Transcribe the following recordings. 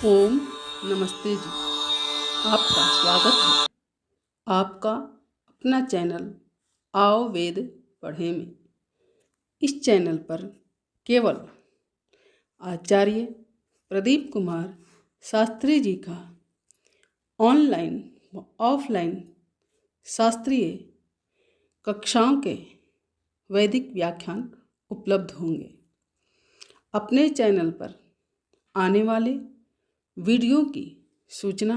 ओम नमस्ते जी। आपका स्वागत है आपका अपना चैनल आओ वेद पढ़े में। इस चैनल पर केवल आचार्य प्रदीप कुमार शास्त्री जी का ऑनलाइन व ऑफलाइन शास्त्रीय कक्षाओं के वैदिक व्याख्यान उपलब्ध होंगे। अपने चैनल पर आने वाले वीडियो की सूचना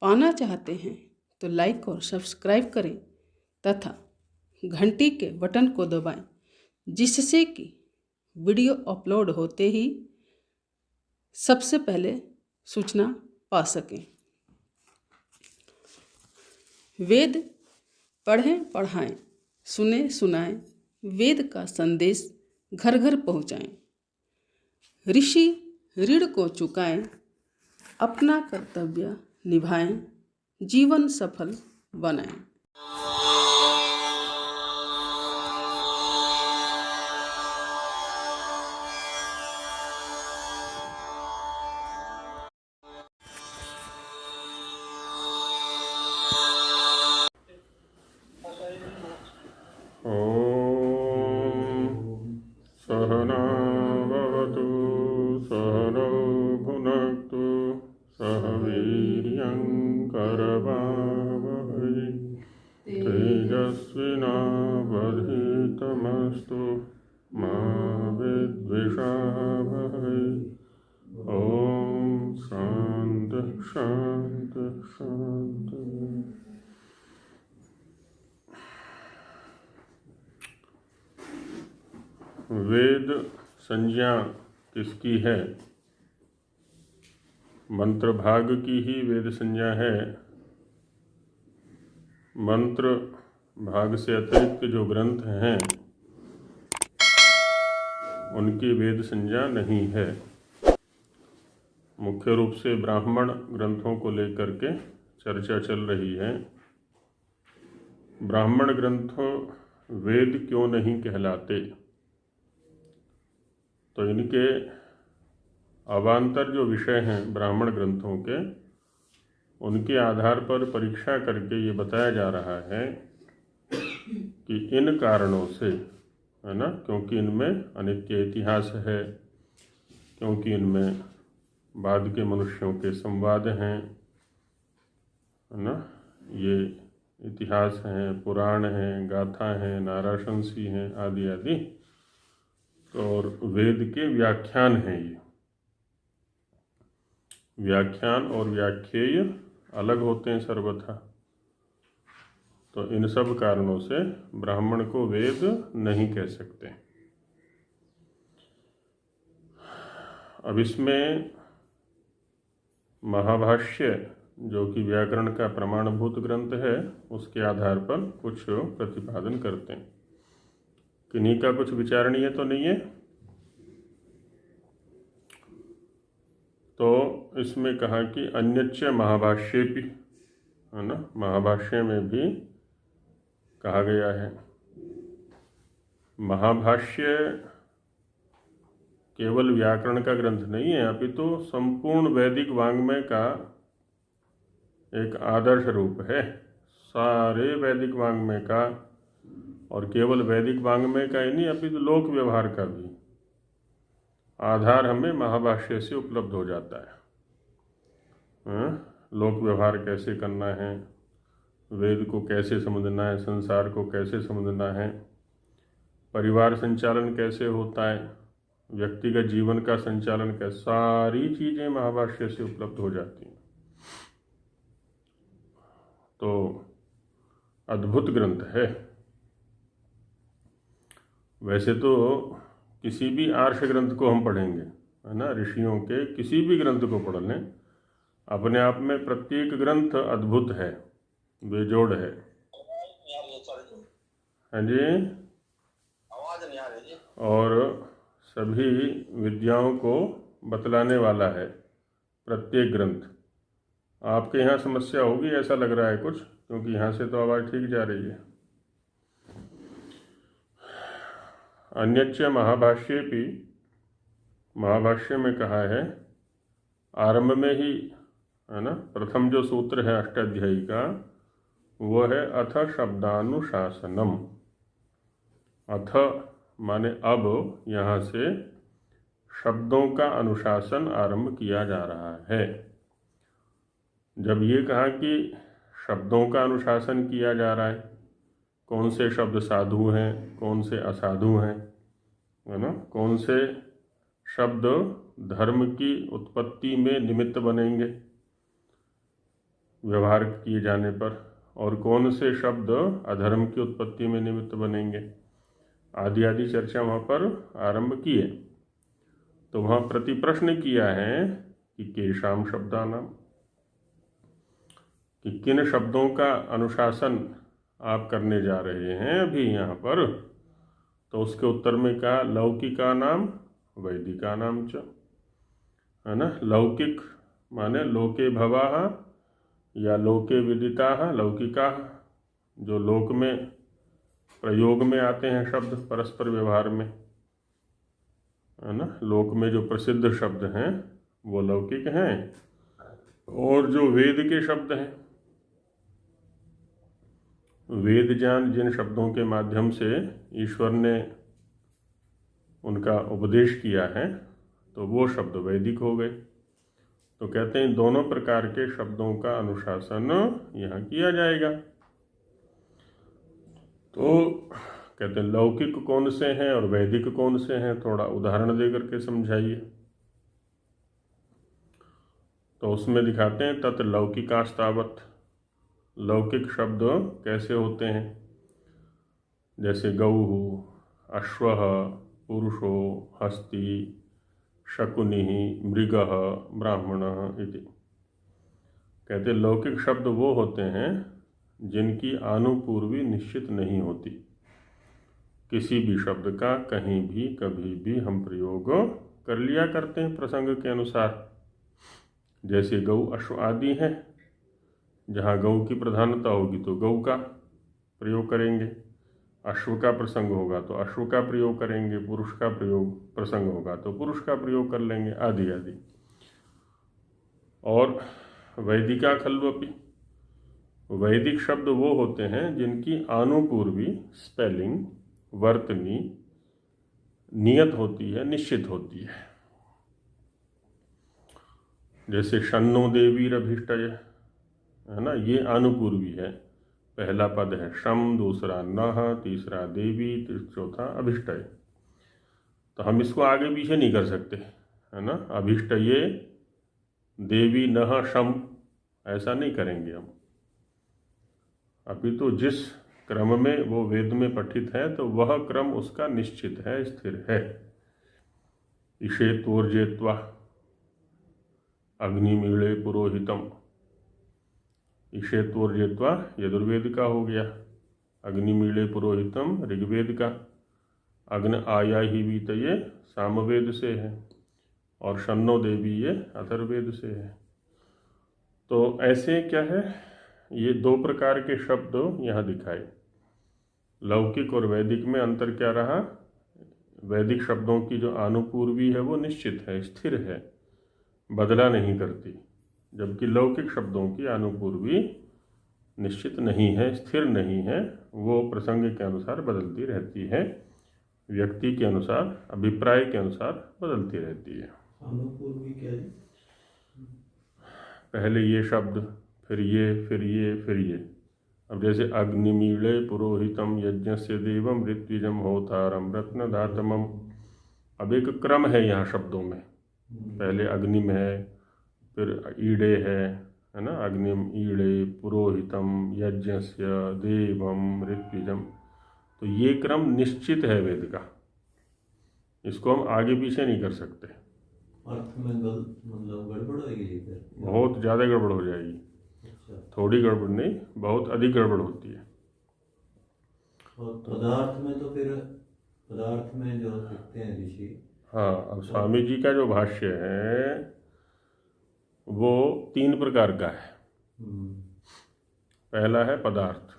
पाना चाहते हैं तो लाइक और सब्सक्राइब करें तथा घंटी के बटन को दबाएं, जिससे कि वीडियो अपलोड होते ही सबसे पहले सूचना पा सकें। वेद पढ़ें पढ़ाएं, सुने सुनाएं, वेद का संदेश घर घर पहुँचाएं। ऋषि ऋण को चुकाएं, अपना कर्तव्य निभाएं, जीवन सफल बनाएं। सहना भवतु सहनौ भुनक्तु सह वीर्यं करवावहै तेजस्विनावधीतमस्तु मा विद्विषावहै। ॐ शान्ति शान्ति शान्ति। वेद संज्ञा किसकी है? मंत्र भाग की ही वेद संज्ञा है। मंत्र भाग से अतिरिक्त जो ग्रंथ हैं उनकी वेद संज्ञा नहीं है। मुख्य रूप से ब्राह्मण ग्रंथों को लेकर के चर्चा चल रही है। ब्राह्मण ग्रंथों वेद क्यों नहीं कहलाते? तो इनके अवान्तर जो विषय हैं ब्राह्मण ग्रंथों के, उनके आधार पर परीक्षा करके ये बताया जा रहा है कि इन कारणों से, है ना, क्योंकि इनमें अनित्य इतिहास है, क्योंकि इनमें बाद के मनुष्यों के संवाद हैं, है ना, ये इतिहास हैं, पुराण हैं, गाथा हैं, नाराशंसी हैं, आदि आदि। और वेद के व्याख्यान हैं। ये व्याख्यान और व्याख्येय अलग होते हैं सर्वथा। तो इन सब कारणों से ब्राह्मण को वेद नहीं कह सकते। अब इसमें महाभाष्य, जो कि व्याकरण का प्रमाणभूत ग्रंथ है, उसके आधार पर कुछ प्रतिपादन करते हैं। किन्हीं का कुछ विचारणीय तो नहीं है। तो इसमें कहा कि अन्यच्च महाभाष्ये भी, है ना, महाभाष्य में भी कहा गया है। महाभाष्य केवल व्याकरण का ग्रंथ नहीं है, अपितु संपूर्ण वैदिक वाङ्मय का एक आदर्श रूप है। सारे वैदिक वाङ्मय का, और केवल वैदिक वाङ्मय का ही नहीं, अपितु लोक व्यवहार का भी आधार हमें महाभाष्य से उपलब्ध हो जाता है। लोक व्यवहार कैसे करना है, वेद को कैसे समझना है, संसार को कैसे समझना है, परिवार संचालन कैसे होता है, व्यक्तिगत जीवन का संचालन कैसे, सारी चीज़ें महाभाष्य से उपलब्ध हो जाती हैं। तो अद्भुत ग्रंथ है। वैसे तो किसी भी आर्ष ग्रंथ को हम पढ़ेंगे, है ना, ऋषियों के किसी भी ग्रंथ को पढ़ लें, अपने आप में प्रत्येक ग्रंथ अद्भुत है, बेजोड़ है। हाँ जी, आवाज नहीं आ रही जी। और सभी विद्याओं को बतलाने वाला है प्रत्येक ग्रंथ। आपके यहाँ समस्या होगी ऐसा लग रहा है कुछ, क्योंकि यहाँ से तो आवाज़ ठीक जा रही है। अन्यच्च महाभाष्ये भी, महाभाष्य में कहा है आरंभ में ही, है ना, प्रथम जो सूत्र है अष्टाध्यायी का वो है अथ शब्दानुशासनम। अथ माने अब यहाँ से शब्दों का अनुशासन आरंभ किया जा रहा है। जब ये कहा कि शब्दों का अनुशासन किया जा रहा है, कौन से शब्द साधु हैं, कौन से असाधु हैं, है ना, कौन से शब्द धर्म की उत्पत्ति में निमित्त बनेंगे व्यवहार किए जाने पर, और कौन से शब्द अधर्म की उत्पत्ति में निमित्त बनेंगे, आदि आदि चर्चा वहाँ पर आरंभ किए। तो वहाँ प्रति प्रश्न किया है कि केशाम शब्दानाम, कि किन शब्दों का अनुशासन आप करने जा रहे हैं अभी यहाँ पर। तो उसके उत्तर में कहा लौकिका नाम वैदिका नाम च, है ना। लौकिक माने लोके भवाः या लोके विदिताः, लौकिका जो लोक में प्रयोग में आते हैं शब्द परस्पर व्यवहार में, है ना, लोक में जो प्रसिद्ध शब्द हैं वो लौकिक हैं, और जो वेद के शब्द हैं, वेद ज्ञान जिन शब्दों के माध्यम से ईश्वर ने उनका उपदेश किया है तो वो शब्द वैदिक हो गए। तो कहते हैं दोनों प्रकार के शब्दों का अनुशासन यहाँ किया जाएगा। तो कहते हैं लौकिक कौन से हैं और वैदिक कौन से हैं, थोड़ा उदाहरण दे करके समझाइए। तो उसमें दिखाते हैं तत् लौकिकास्तावत, लौकिक शब्द कैसे होते हैं, जैसे गौः, अश्वः, पुरुषो, हस्ती, शकुनिः, मृगः, ब्राह्मणः इति। कहते लौकिक शब्द वो होते हैं जिनकी आनुपूर्वी निश्चित नहीं होती। किसी भी शब्द का कहीं भी कभी भी हम प्रयोग कर लिया करते हैं प्रसंग के अनुसार। जैसे गौ, अश्व आदि हैं, जहाँ गौ की प्रधानता होगी तो गौ का प्रयोग करेंगे, अश्व का प्रसंग होगा तो अश्व का प्रयोग करेंगे, पुरुष का प्रयोग प्रसंग होगा तो पुरुष का प्रयोग कर लेंगे, आदि आदि। और वैदिका खल्वपि, वैदिक शब्द वो होते हैं जिनकी आनुपूर्वी स्पेलिंग वर्तनी नियत होती है, निश्चित होती है। जैसे शन्नो देवीरभीष्टय, है ना, ये आनुपूर्वी है। पहला पद है शम, दूसरा नः, तीसरा देवी, चौथा अभिष्टय। तो हम इसको आगे पीछे नहीं कर सकते, है ना। अभिष्टये देवी नः शम ऐसा नहीं करेंगे हम। अभी तो जिस क्रम में वो वेद में पठित है तो वह क्रम उसका निश्चित है, स्थिर है। इषेत्वोर्जेत्वा अग्निमीळे पुरोहितम, इषेत्वोर्जेत्वा यजुर्वेद का हो गया, अग्निमीळे पुरोहितम ऋग्वेद का, अग्न आया ही वीतये सामवेद से है, और शन्नो देवी ये अथर्ववेद से है। तो ऐसे क्या है, ये दो प्रकार के शब्द यहाँ दिखाए। लौकिक और वैदिक में अंतर क्या रहा, वैदिक शब्दों की जो आनुपूर्वी है वो निश्चित है, स्थिर है, बदला नहीं करती, जबकि लौकिक शब्दों की आनुपूर्वी निश्चित नहीं है, स्थिर नहीं है, वो प्रसंग के अनुसार बदलती रहती है, व्यक्ति के अनुसार, अभिप्राय के अनुसार बदलती रहती है। आनुपूर्वी क्या है? पहले ये शब्द, फिर ये, फिर ये, फिर ये। अब जैसे अग्निमीळे पुरोहितम यज्ञस्य देवम ऋत्विजम होतारम रत्नधातमम, अब एक क्रम है यहाँ शब्दों में। पहले अग्निम है, फिर ईड़े है ना, अग्निम, ईड़े, पुरोहितम, यज्ञस्य, देवम, ऋत्विजम। तो ये क्रम निश्चित है वेद का, इसको हम आगे पीछे नहीं कर सकते। अर्थ में मतलब गड़बड़ होगी फिर, बहुत ज़्यादा गड़बड़ हो जाएगी। अच्छा, थोड़ी गड़बड़ नहीं, बहुत अधिक गड़बड़ होती है। और पदार्थ में तो फिर पदार्थ में जो लिखते हैं ऋषि, हाँ, अब स्वामी जी का जो भाष्य है वो 3 प्रकार का है। पहला है पदार्थ।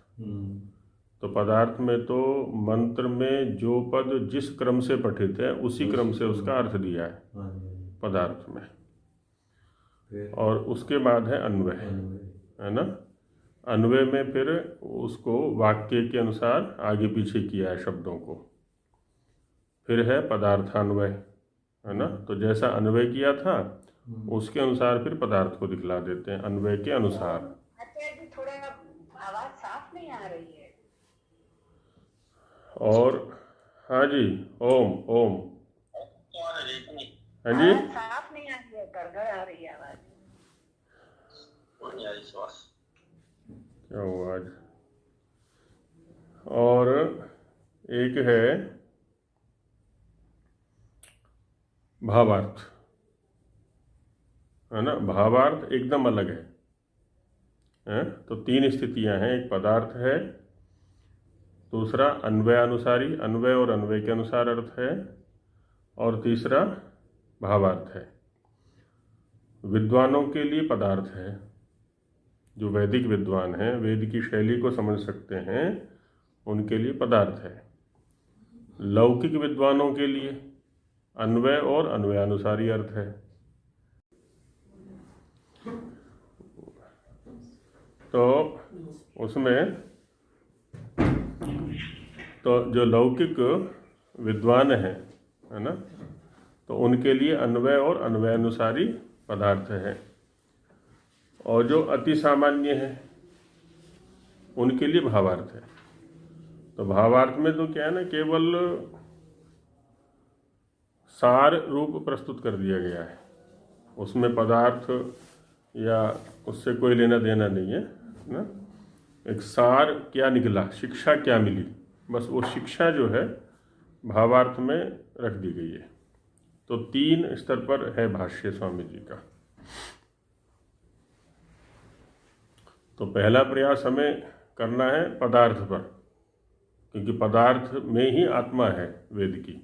तो पदार्थ में तो मंत्र में जो पद जिस क्रम से पठित है उसी क्रम से उसका अर्थ दिया है हाँ जी, पदार्थ में। फिर और उसके बाद है अन्वय, अन्वय। है ना। अन्वय में फिर उसको वाक्य के अनुसार आगे पीछे किया है शब्दों को। फिर है पदार्थान्वय, है ना। तो जैसा अन्वय किया था उसके अनुसार फिर पदार्थ को दिखला देते हैं अन्वय के अनुसार। अच्छा जी, थोड़ा आवाज साफ नहीं आ रही है। और हाँ जी, ओम ओम, हाँ जी, आवाज साफ नहीं आ रही है, गड़गड़ आ रही है आवाज। क्या हुआ आज। और एक है भावार्थ, है ना। भावार्थ एकदम अलग है। तो तीन स्थितियां हैं, एक पदार्थ है, दूसरा अन्वयानुसारी, अन्वय और अन्वय के अनुसार अर्थ है, और तीसरा भावार्थ है। विद्वानों के लिए पदार्थ है, जो वैदिक विद्वान हैं, वेद की शैली को समझ सकते हैं, उनके लिए पदार्थ है। लौकिक विद्वानों के लिए अन्वय और अन्वयानुसारी अर्थ है। तो उसमें तो जो लौकिक विद्वान है ना, तो उनके लिए अन्वय और अन्वयानुसारी पदार्थ है। और जो अति सामान्य है उनके लिए भावार्थ है। तो भावार्थ में तो क्या है ना, केवल सार रूप प्रस्तुत कर दिया गया है, उसमें पदार्थ या उससे कोई लेना देना नहीं है ना। एक सार क्या निकला, शिक्षा क्या मिली, बस वो शिक्षा जो है भावार्थ में रख दी गई है। तो तीन स्तर पर है भाष्य स्वामी जी का। तो पहला प्रयास हमें करना है पदार्थ पर, क्योंकि पदार्थ में ही आत्मा है वेद की।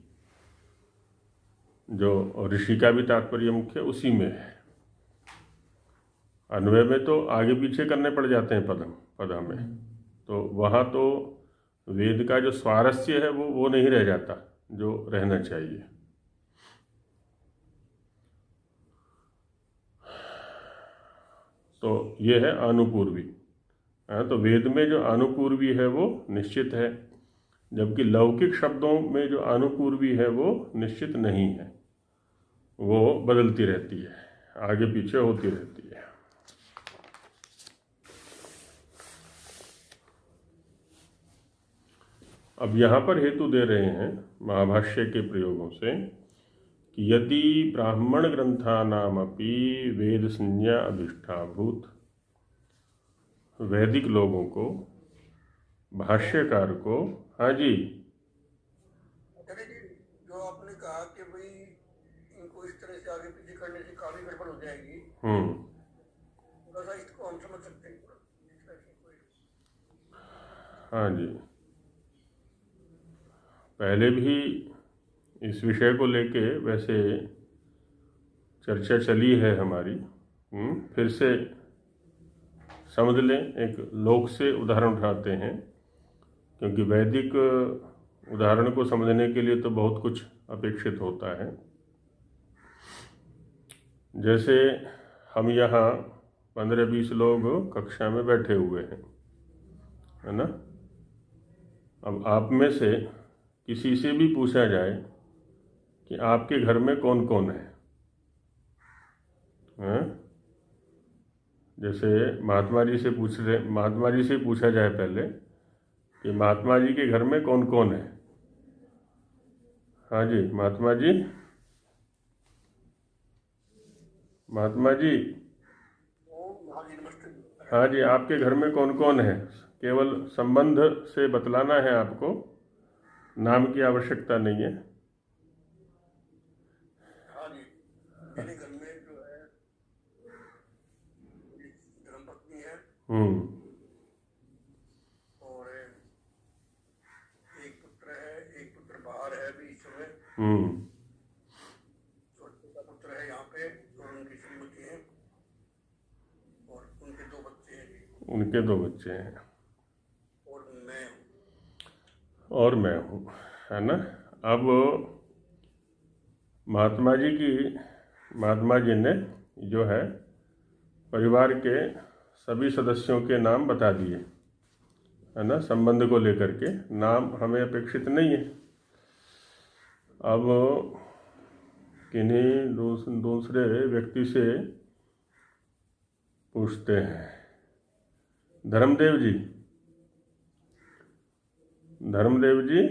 जो ऋषि का भी तात्पर्य मुख्य उसी में है। अन्वय में तो आगे पीछे करने पड़ जाते हैं पद में, तो वहाँ तो वेद का जो स्वारस्य है वो नहीं रह जाता जो रहना चाहिए। तो ये है अनुपूर्वी। तो वेद में जो अनुपूर्वी है वो निश्चित है, जबकि लौकिक शब्दों में जो अनुपूर्वी है वो निश्चित नहीं है, वो बदलती रहती है, आगे पीछे होती रहती है। अब यहाँ पर हेतु दे रहे हैं महाभाष्य के प्रयोगों से कि यदि ब्राह्मण ग्रंथानामपि वेद संज्ञा अभिष्ठाभूत, वैदिक लोगों को, भाष्यकार को। हाँ जी, जो आपने कहा कि भाई इनको इस तरह से आगे पीछे करने से काफी गड़बड़ हो जाएगी, थोड़ा सा इसको हम समझ सकते हैं। हाँ जी, पहले भी इस विषय को लेके वैसे चर्चा चली है हमारी। फिर से समझ लें, एक लोक से उदाहरण उठाते हैं, क्योंकि वैदिक उदाहरण को समझने के लिए तो बहुत कुछ अपेक्षित होता है। जैसे हम यहाँ 15-20 लोग कक्षा में बैठे हुए हैं, है ना। अब आप में से किसी से भी पूछा जाए कि आपके घर में कौन कौन है, जैसे महात्मा जी से पूछा जाए पहले कि महात्मा जी के घर में कौन कौन है। हाँ जी, महात्मा जी, हाँ जी, आपके घर में कौन कौन है, केवल संबंध से बतलाना है आपको, नाम की आवश्यकता नहीं है। हाँ जी, मेरे घर में जो है धर्मपत्नी है और एक पुत्र है, एक पुत्र बाहर है अभी इस समय। छोटे का पुत्र है यहाँ पे और उनकी श्रीमती है और उनके 2 बच्चे हैं। उनके 2 बच्चे हैं और मैं हूँ, है ना। अब महात्मा जी ने जो है परिवार के सभी सदस्यों के नाम बता दिए, है ना, संबंध को लेकर के। नाम हमें अपेक्षित नहीं है। अब किन्हीं दूसरे व्यक्ति से पूछते हैं। धर्मदेव जी, धर्मदेव जी,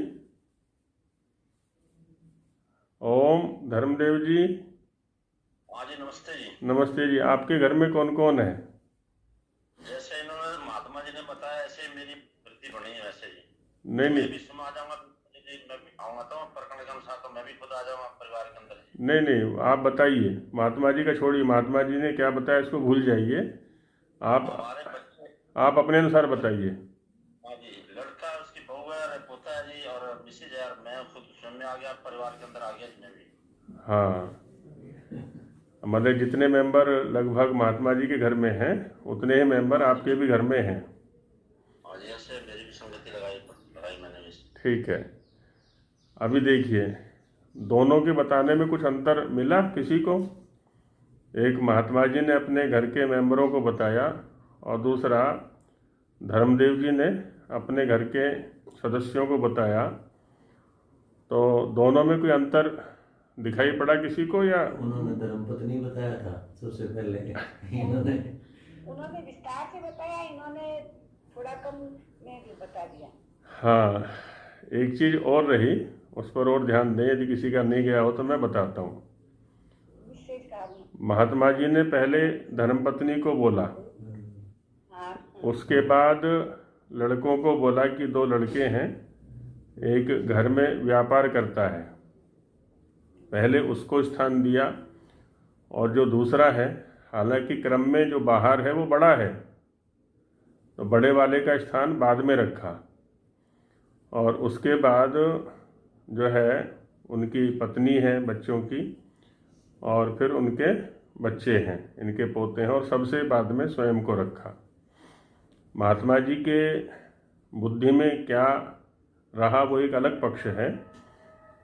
ओम धर्मदेव जी। हाँ जी, नमस्ते जी। नमस्ते जी। आपके घर में कौन कौन है? जैसे इन्होंने महात्मा जी ने बताया ऐसे मेरी वृत्ति बनी है वैसे जी। नहीं मैं नहीं भी सुना जाऊंगा जी, मैं भी आऊंगा तो प्रकरण के अनुसार तो मैं भी खुद आ जाऊंगा परिवार के अंदर जी। नहीं नहीं, आप बताइए। महात्मा जी का छोड़िए, महात्मा जी ने क्या बताया इसको भूल जाइए। हमारे बच्चे, आप अपने अनुसार बताइए। हाँ जी, लड़का उसकी बहू है और पोता है जी और मिसेज है और मैं खुद स्वयं में आ गया, परिवार के अंदर आ गया जी मैं भी। हाँ, मतलब जितने मेंबर लगभग महात्मा जी के घर में हैं उतने ही मेंबर आपके भी घर में हैं। हाँ जी, ऐसे मेरी भी संगति लगाई मैंने भी। ठीक है। अभी देखिए, दोनों के बताने में कुछ अंतर मिला किसी को? एक महात्मा जी ने अपने घर के मेंबरों को बताया और दूसरा धर्मदेव जी ने अपने घर के सदस्यों को बताया। तो दोनों में कोई अंतर दिखाई पड़ा किसी को या? उन्होंने धर्मपत्नी बताया था सबसे पहले। उन्होंने विस्तार से बताया, इन्होंने थोड़ा कम में भी बता दिया। हाँ, एक चीज़ और रही, उस पर और ध्यान दें। यदि किसी का नहीं गया हो तो मैं बताता हूँ। विशेष कारण। महात्मा जी ने पहले धर्मपत्नी को बोला, हाँ, उसके बाद लड़कों को बोला कि 2 लड़के हैं, एक घर में व्यापार करता है, पहले उसको स्थान दिया। और जो दूसरा है, हालांकि क्रम में जो बाहर है वो बड़ा है, तो बड़े वाले का स्थान बाद में रखा। और उसके बाद जो है उनकी पत्नी है बच्चों की, और फिर उनके बच्चे हैं, इनके पोते हैं, और सबसे बाद में स्वयं को रखा। महात्मा जी के बुद्धि में क्या रहा वो एक अलग पक्ष है।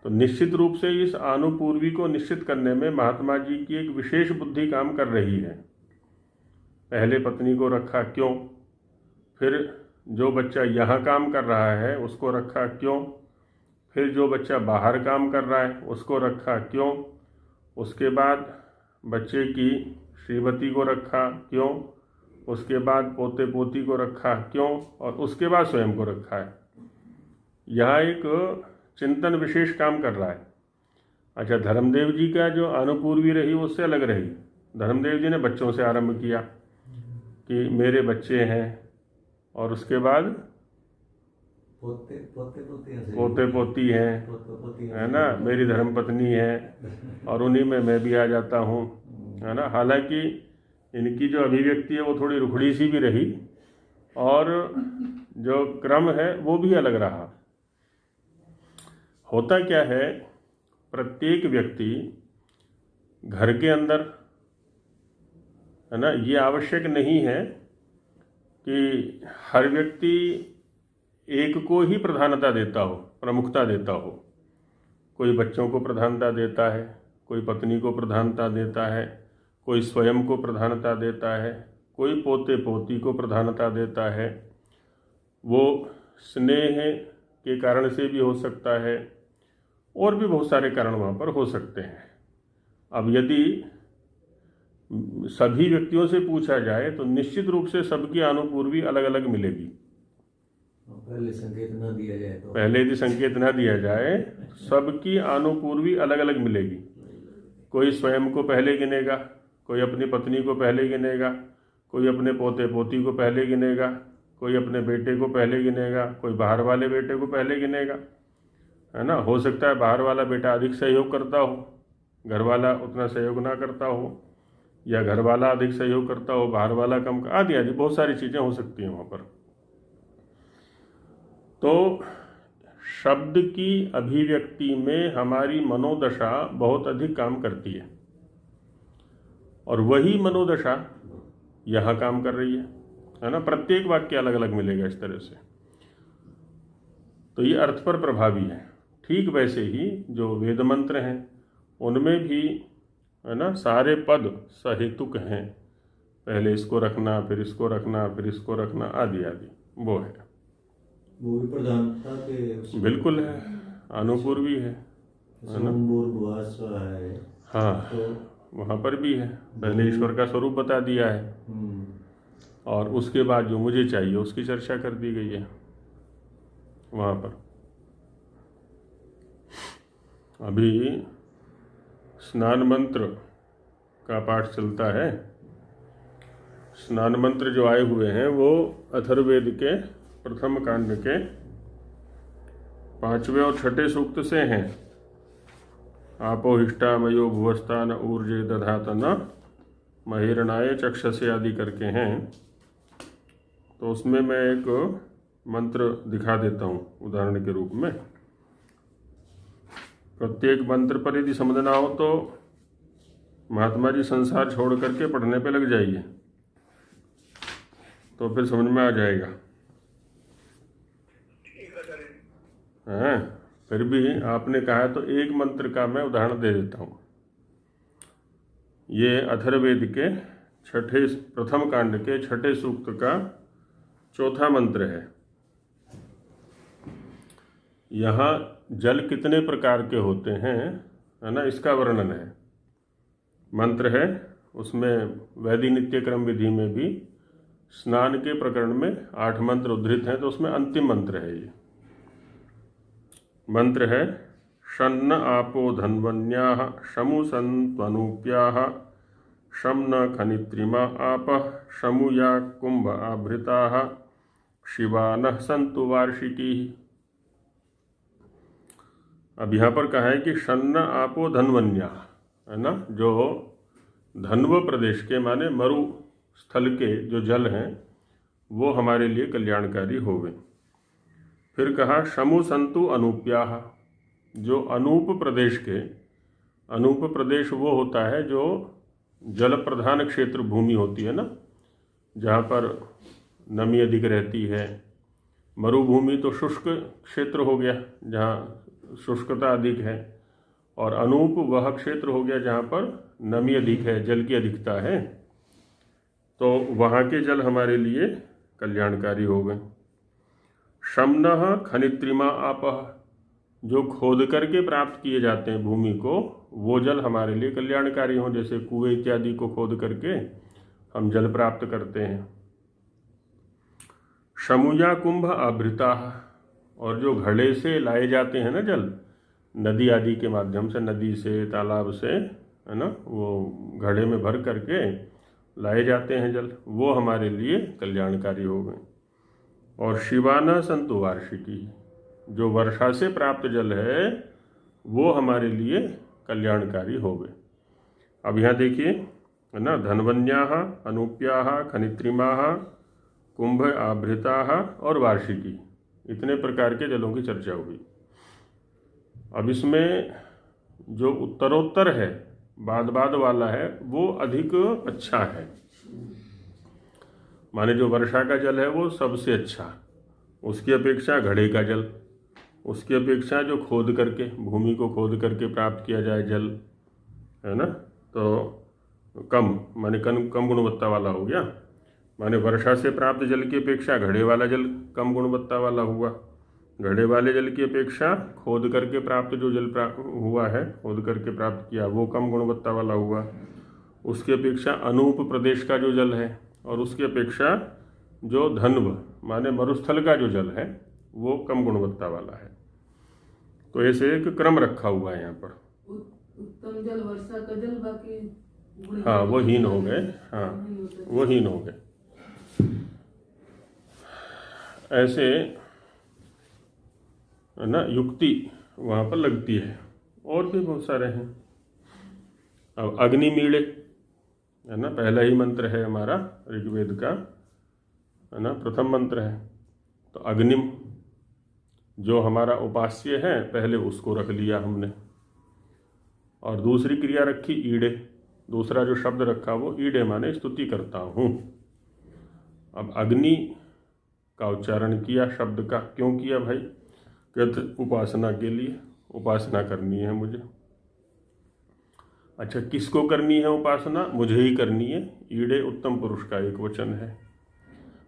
तो निश्चित रूप से इस आनुपूर्वी को निश्चित करने में महात्मा जी की एक विशेष बुद्धि काम कर रही है। पहले पत्नी को रखा क्यों, फिर जो बच्चा यहाँ काम कर रहा है उसको रखा क्यों, फिर जो बच्चा बाहर काम कर रहा है उसको रखा क्यों, उसके बाद बच्चे की श्रीमती को रखा क्यों, उसके बाद पोते पोती को रखा क्यों, और उसके बाद स्वयं को रखा है। यहाँ एक चिंतन विशेष काम कर रहा है। अच्छा, धर्मदेव जी का जो अनुपूर्वी रही वो उससे अलग रही। धर्मदेव जी ने बच्चों से आरंभ किया कि मेरे बच्चे हैं, और उसके बाद पोते पोती हैं, है ना, मेरी धर्मपत्नी है, और उन्हीं में मैं भी आ जाता हूँ, है ना। हालांकि इनकी जो अभिव्यक्ति है वो थोड़ी रुखड़ी सी भी रही, और जो क्रम है वो भी अलग रहा। होता क्या है, प्रत्येक व्यक्ति घर के अंदर, है ना, ये आवश्यक नहीं है कि हर व्यक्ति एक को ही प्रधानता देता हो, प्रमुखता देता हो। कोई बच्चों को प्रधानता देता है, कोई पत्नी को प्रधानता देता है, कोई स्वयं को प्रधानता देता है, कोई पोते पोती को प्रधानता देता है। वो स्नेह के कारण से भी हो सकता है, और भी बहुत सारे कारण वहाँ पर हो सकते हैं। अब यदि सभी व्यक्तियों से पूछा जाए तो निश्चित रूप से सबकी अनुपूर्वी अलग अलग मिलेगी। पहले संकेत न दिया जाए तो, पहले यदि संकेत न दिया जाए, सबकी अनुपूर्वी अलग अलग मिलेगी। कोई स्वयं को पहले गिनेगा, कोई अपनी पत्नी को पहले गिनेगा, कोई अपने पोते पोती को पहले गिनेगा, कोई अपने बेटे को पहले गिनेगा, कोई बाहर वाले बेटे को पहले गिनेगा, है ना। हो सकता है बाहर वाला बेटा अधिक सहयोग करता हो, घर वाला उतना सहयोग ना करता हो, या घर वाला अधिक सहयोग करता हो, बाहर वाला कम, आदि आदि बहुत सारी चीज़ें हो सकती हैं वहाँ पर। तो शब्द की अभिव्यक्ति में हमारी मनोदशा बहुत अधिक काम करती है, और वही मनोदशा यहाँ काम कर रही है ना। प्रत्येक वाक्य अलग अलग मिलेगा इस तरह से, तो ये अर्थ पर प्रभावी है। ठीक वैसे ही जो वेद मंत्र हैं उनमें भी, है ना, सारे पद सहेतुक हैं। पहले इसको रखना, फिर इसको रखना, फिर इसको रखना, आदि आदि, वो है। वो भी प्रधानता के बिल्कुल है, अनुपूर्वी है ना। है। हाँ, तो वहाँ पर भी है, पहले ईश्वर का स्वरूप बता दिया है और उसके बाद जो मुझे चाहिए उसकी चर्चा कर दी गई है वहाँ पर। अभी स्नान मंत्र का पाठ चलता है। स्नान मंत्र जो आए हुए हैं वो अथर्ववेद के प्रथम कांड के 5वें और 6ठे सूक्त से हैं। आपो हिष्टा मयो भुवस्तान ऊर्जे दधातन महिरणाय चक्षसे आदि करके हैं। तो उसमें मैं एक मंत्र दिखा देता हूँ उदाहरण के रूप में। प्रत्येक मंत्र पर यदि समझना हो तो महात्मा जी संसार छोड़ करके पढ़ने पे लग जाइए, तो फिर समझ में आ जाएगा। हाँ, फिर भी आपने कहा तो एक मंत्र का मैं उदाहरण दे देता हूँ। ये अथर्ववेद के प्रथम कांड के 6ठे सूक्त का 4था मंत्र है। यहाँ जल कितने प्रकार के होते हैं, है ना, इसका वर्णन है। मंत्र है, उसमें वैदिक नित्य क्रम विधि में भी स्नान के प्रकरण में 8 मंत्र उद्धृत हैं, तो उसमें अंतिम मंत्र है ये। मंत्र है शन्न आपो धन्वन्याः शमु सन्त्वनूप्याः शम न खनित्रिमा आपः शमु या कुंभ आभृताः शिवानः सन्तु वार्षिकी। अब यहाँ पर कहा है कि शन्न आपो धन्वन्या, है ना, जो धन्व प्रदेश के माने मरु स्थल के जो जल हैं वो हमारे लिए कल्याणकारी होवे। फिर कहा शमु संतु अनूप्याः, जो अनूप प्रदेश के, अनूप प्रदेश वो होता है जो जल प्रधान क्षेत्र भूमि होती है ना, जहाँ पर नमी अधिक रहती है। मरुभूमि तो शुष्क क्षेत्र हो गया जहाँ शुष्कता अधिक है, और अनूप वह क्षेत्र हो गया जहाँ पर नमी अधिक है, जल की अधिकता है। तो वहाँ के जल हमारे लिए कल्याणकारी हो गए। शमनः खनित्रिमा आपः, जो खोद करके प्राप्त किए जाते हैं भूमि को, वो जल हमारे लिए कल्याणकारी हों, जैसे कुएं इत्यादि को खोद करके हम जल प्राप्त करते हैं। शमुया कुंभ आभृताः, और जो घड़े से लाए जाते हैं ना जल, नदी आदि के माध्यम से, नदी से, तालाब से, है ना, वो घड़े में भर करके लाए जाते हैं जल, वो हमारे लिए कल्याणकारी हो गए। और शिवाना संतु वार्षिकी, जो वर्षा से प्राप्त जल है वो हमारे लिए कल्याणकारी हो गए। अब यहाँ देखिए, है ना, धन्वन्याः, अनूप्याः, खनित्रिमाः, कुंभ आभृताः और वार्षिकी, इतने प्रकार के जलों की चर्चा हुई। अब इसमें जो उत्तरोत्तर है, बाद वाला है, वो अधिक अच्छा है। माने जो वर्षा का जल है वो सबसे अच्छा, उसकी अपेक्षा घड़े का जल, उसकी अपेक्षा जो खोद करके, भूमि को खोद करके प्राप्त किया जाए जल, है ना, तो कम माने कम गुणवत्ता वाला हो गया। माने वर्षा से प्राप्त जल की अपेक्षा घड़े वाला जल कम गुणवत्ता वाला हुआ। घड़े वाले जल की अपेक्षा खोद करके प्राप्त जो जल हुआ है, खोद करके प्राप्त किया, वो कम गुणवत्ता वाला हुआ। उसकी अपेक्षा अनूप प्रदेश का जो जल है, और उसकी अपेक्षा जो धन्व माने मरुस्थल का जो जल है वो कम गुणवत्ता वाला है। तो ऐसे एक क्रम रखा हुआ है यहाँ पर। उत्तम जल वर्षा का जल, बाकी हाँ वो हीन हो गए, हाँ वो हीन हो गए। ऐसे ना युक्ति वहाँ पर लगती है, और भी बहुत सारे हैं। अब अग्निमीड़े, है ना, पहला ही मंत्र है हमारा ऋग्वेद का, है ना, प्रथम मंत्र है। तो अग्निम जो हमारा उपास्य है, पहले उसको रख लिया हमने, और दूसरी क्रिया रखी ईड़े, दूसरा जो शब्द रखा वो ईड़े माने स्तुति करता हूँ। अब अग्नि का उच्चारण किया शब्द का, क्यों किया भाई? कहते उपासना के लिए, उपासना करनी है मुझे। अच्छा, किसको करनी है उपासना? मुझे ही करनी है। ईड़े उत्तम पुरुष का एक वचन है।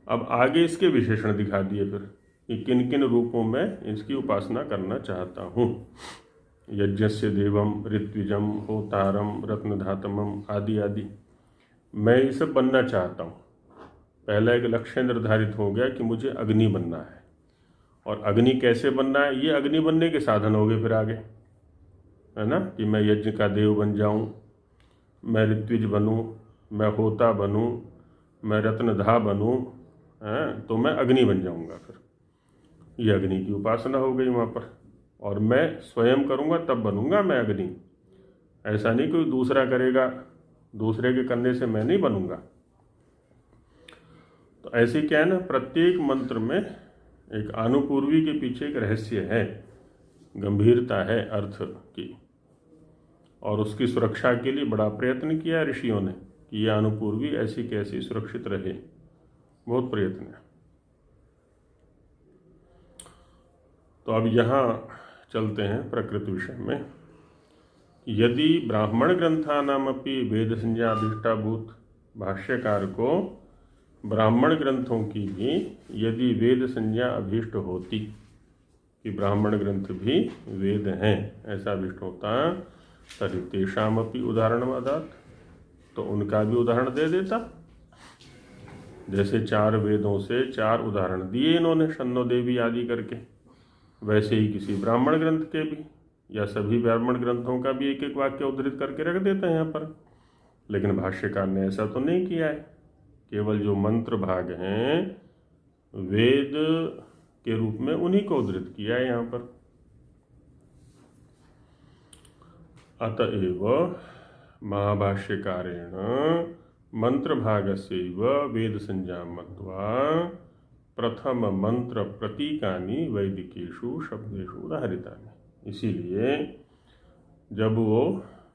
अब आगे इसके विशेषण दिखा दिए फिर कि किन किन रूपों में इसकी उपासना करना चाहता हूँ। यज्ञस्य देवम ऋत्विजम होतारम रत्नधातमम आदि आदि, मैं ये सब बनना चाहता हूँ। पहला एक लक्ष्य निर्धारित हो गया कि मुझे अग्नि बनना है। और अग्नि कैसे बनना है, ये अग्नि बनने के साधन हो गए फिर आगे, है ना, कि मैं यज्ञ का देव बन जाऊं, मैं ऋत्विज बनूं, मैं होता बनूं, मैं रत्नधा बनूं, तो मैं अग्नि बन जाऊंगा। फिर ये अग्नि की उपासना हो गई वहाँ पर। और मैं स्वयं करूँगा तब बनूंगा मैं अग्नि, ऐसा नहीं कोई दूसरा करेगा, दूसरे के करने से मैं नहीं बनूंगा। तो ऐसे क्या है ना, प्रत्येक मंत्र में एक अनुपूर्वी के पीछे एक रहस्य है, गंभीरता है अर्थ की। और उसकी सुरक्षा के लिए बड़ा प्रयत्न किया ऋषियों ने कि यह अनुपूर्वी ऐसी कैसी सुरक्षित रहे, बहुत प्रयत्न है। तो अब यहाँ चलते हैं प्रकृत विषय में। यदि ब्राह्मण ग्रंथानामपि वेद संज्ञा अभीष्टाभूत, भाष्यकार को ब्राह्मण ग्रंथों की भी यदि वेद संज्ञा अभीष्ट होती कि ब्राह्मण ग्रंथ भी वेद हैं, ऐसा अभीष्ट होता, तरी तेषामपि उदाहरणमादात, तो उनका भी उदाहरण दे देता। जैसे 4 वेदों से 4 उदाहरण दिए इन्होंने शन्नो देवी आदि करके, वैसे ही किसी ब्राह्मण ग्रंथ के भी या सभी ब्राह्मण ग्रंथों का भी एक एक वाक्य उद्धृत करके रख देते हैं यहाँ पर। लेकिन भाष्यकार ने ऐसा तो नहीं किया है। केवल जो मंत्र भाग हैं वेद के रूप में उन्हीं को उद्धृत किया है यहाँ पर। अतएव महाभाष्यकारेण मंत्र भागस्यैव वेद संज्ञां मत्वा प्रथम मंत्र प्रतीकानि वैदिकेषु शब्देषु उदाहरितानि। इसीलिए जब वो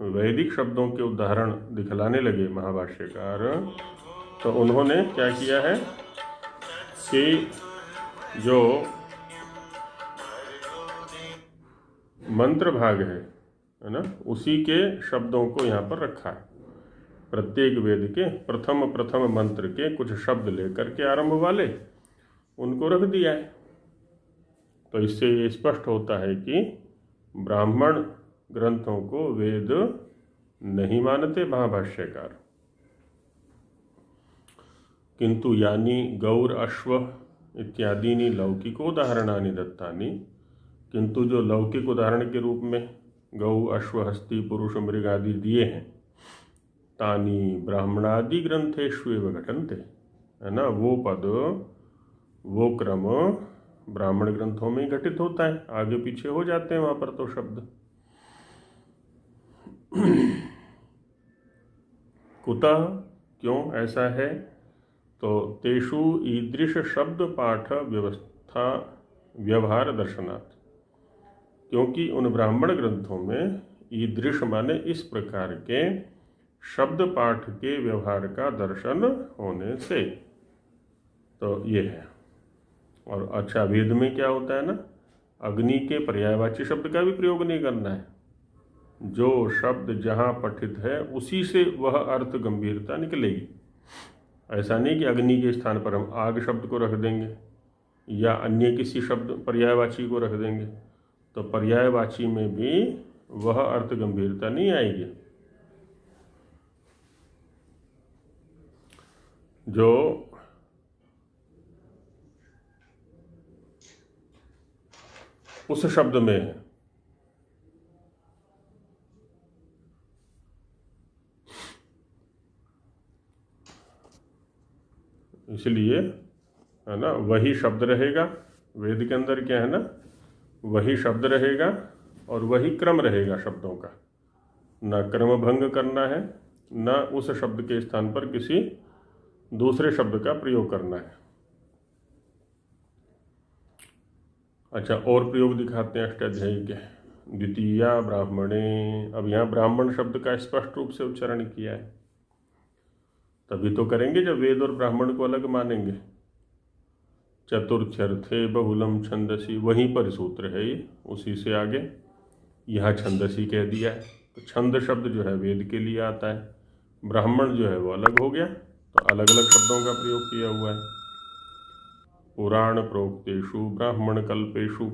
वैदिक शब्दों के उदाहरण दिखलाने लगे महाभाष्यकार, तो उन्होंने क्या किया है कि जो मंत्र भाग है ना, उसी के शब्दों को यहाँ पर रखा है। प्रत्येक वेद के प्रथम मंत्र के कुछ शब्द लेकर के आरंभ वाले उनको रख दिया है। तो इससे ये स्पष्ट होता है कि ब्राह्मण ग्रंथों को वेद नहीं मानते महाभाष्यकार। किंतु यानी गौर अश्व इत्यादीनि लौकिकोदाहरणानि दत्तानि, किंतु जो लौकिक उदाहरण के रूप में गौ अश्व हस्ती पुरुष मृग आदि दिए हैं, तानि ब्राह्मणादि ग्रंथेषु एव घटन्ते, है ना, वो पद वो क्रम ब्राह्मण ग्रंथों में ही घटित होता है, आगे पीछे हो जाते हैं वहाँ पर तो शब्द। कुतः, क्यों ऐसा है? तो तेषु ईदृश शब्द पाठ व्यवस्था व्यवहार दर्शनात्, क्योंकि उन ब्राह्मण ग्रंथों में ईदृश माने इस प्रकार के शब्द पाठ के व्यवहार का दर्शन होने से, तो ये है। और अच्छा, वेद में क्या होता है ना, अग्नि के पर्यायवाची शब्द का भी प्रयोग नहीं करना है। जो शब्द जहाँ पठित है उसी से वह अर्थ गंभीरता निकलेगी। ऐसा नहीं कि अग्नि के स्थान पर हम आग शब्द को रख देंगे या अन्य किसी शब्द पर्यायवाची को रख देंगे, तो पर्यायवाची में भी वह अर्थ गंभीरता नहीं आएगी। जो उस शब्द में है, इसलिए है ना वही शब्द रहेगा। वेद के अंदर क्या है ना, वही शब्द रहेगा और वही क्रम रहेगा शब्दों का। ना क्रम भंग करना है, ना उस शब्द के स्थान पर किसी दूसरे शब्द का प्रयोग करना है। अच्छा, और प्रयोग दिखाते हैं अष्टाध्यायी के। द्वितीया ब्राह्मणे, अब यहाँ ब्राह्मण शब्द का स्पष्ट रूप से उच्चारण किया है, तभी तो करेंगे जब वेद और ब्राह्मण को अलग मानेंगे। चतुर्थ्यर्थे बहुलम छंदसी, वहीं पर सूत्र है ये, उसी से आगे यहाँ छंदसी कह दिया है, तो छंद शब्द जो है वेद के लिए आता है, ब्राह्मण जो है वो अलग हो गया, तो अलग अलग शब्दों का प्रयोग किया हुआ है। पुराण प्रोक्तेषु ब्राह्मण कल्पेषु,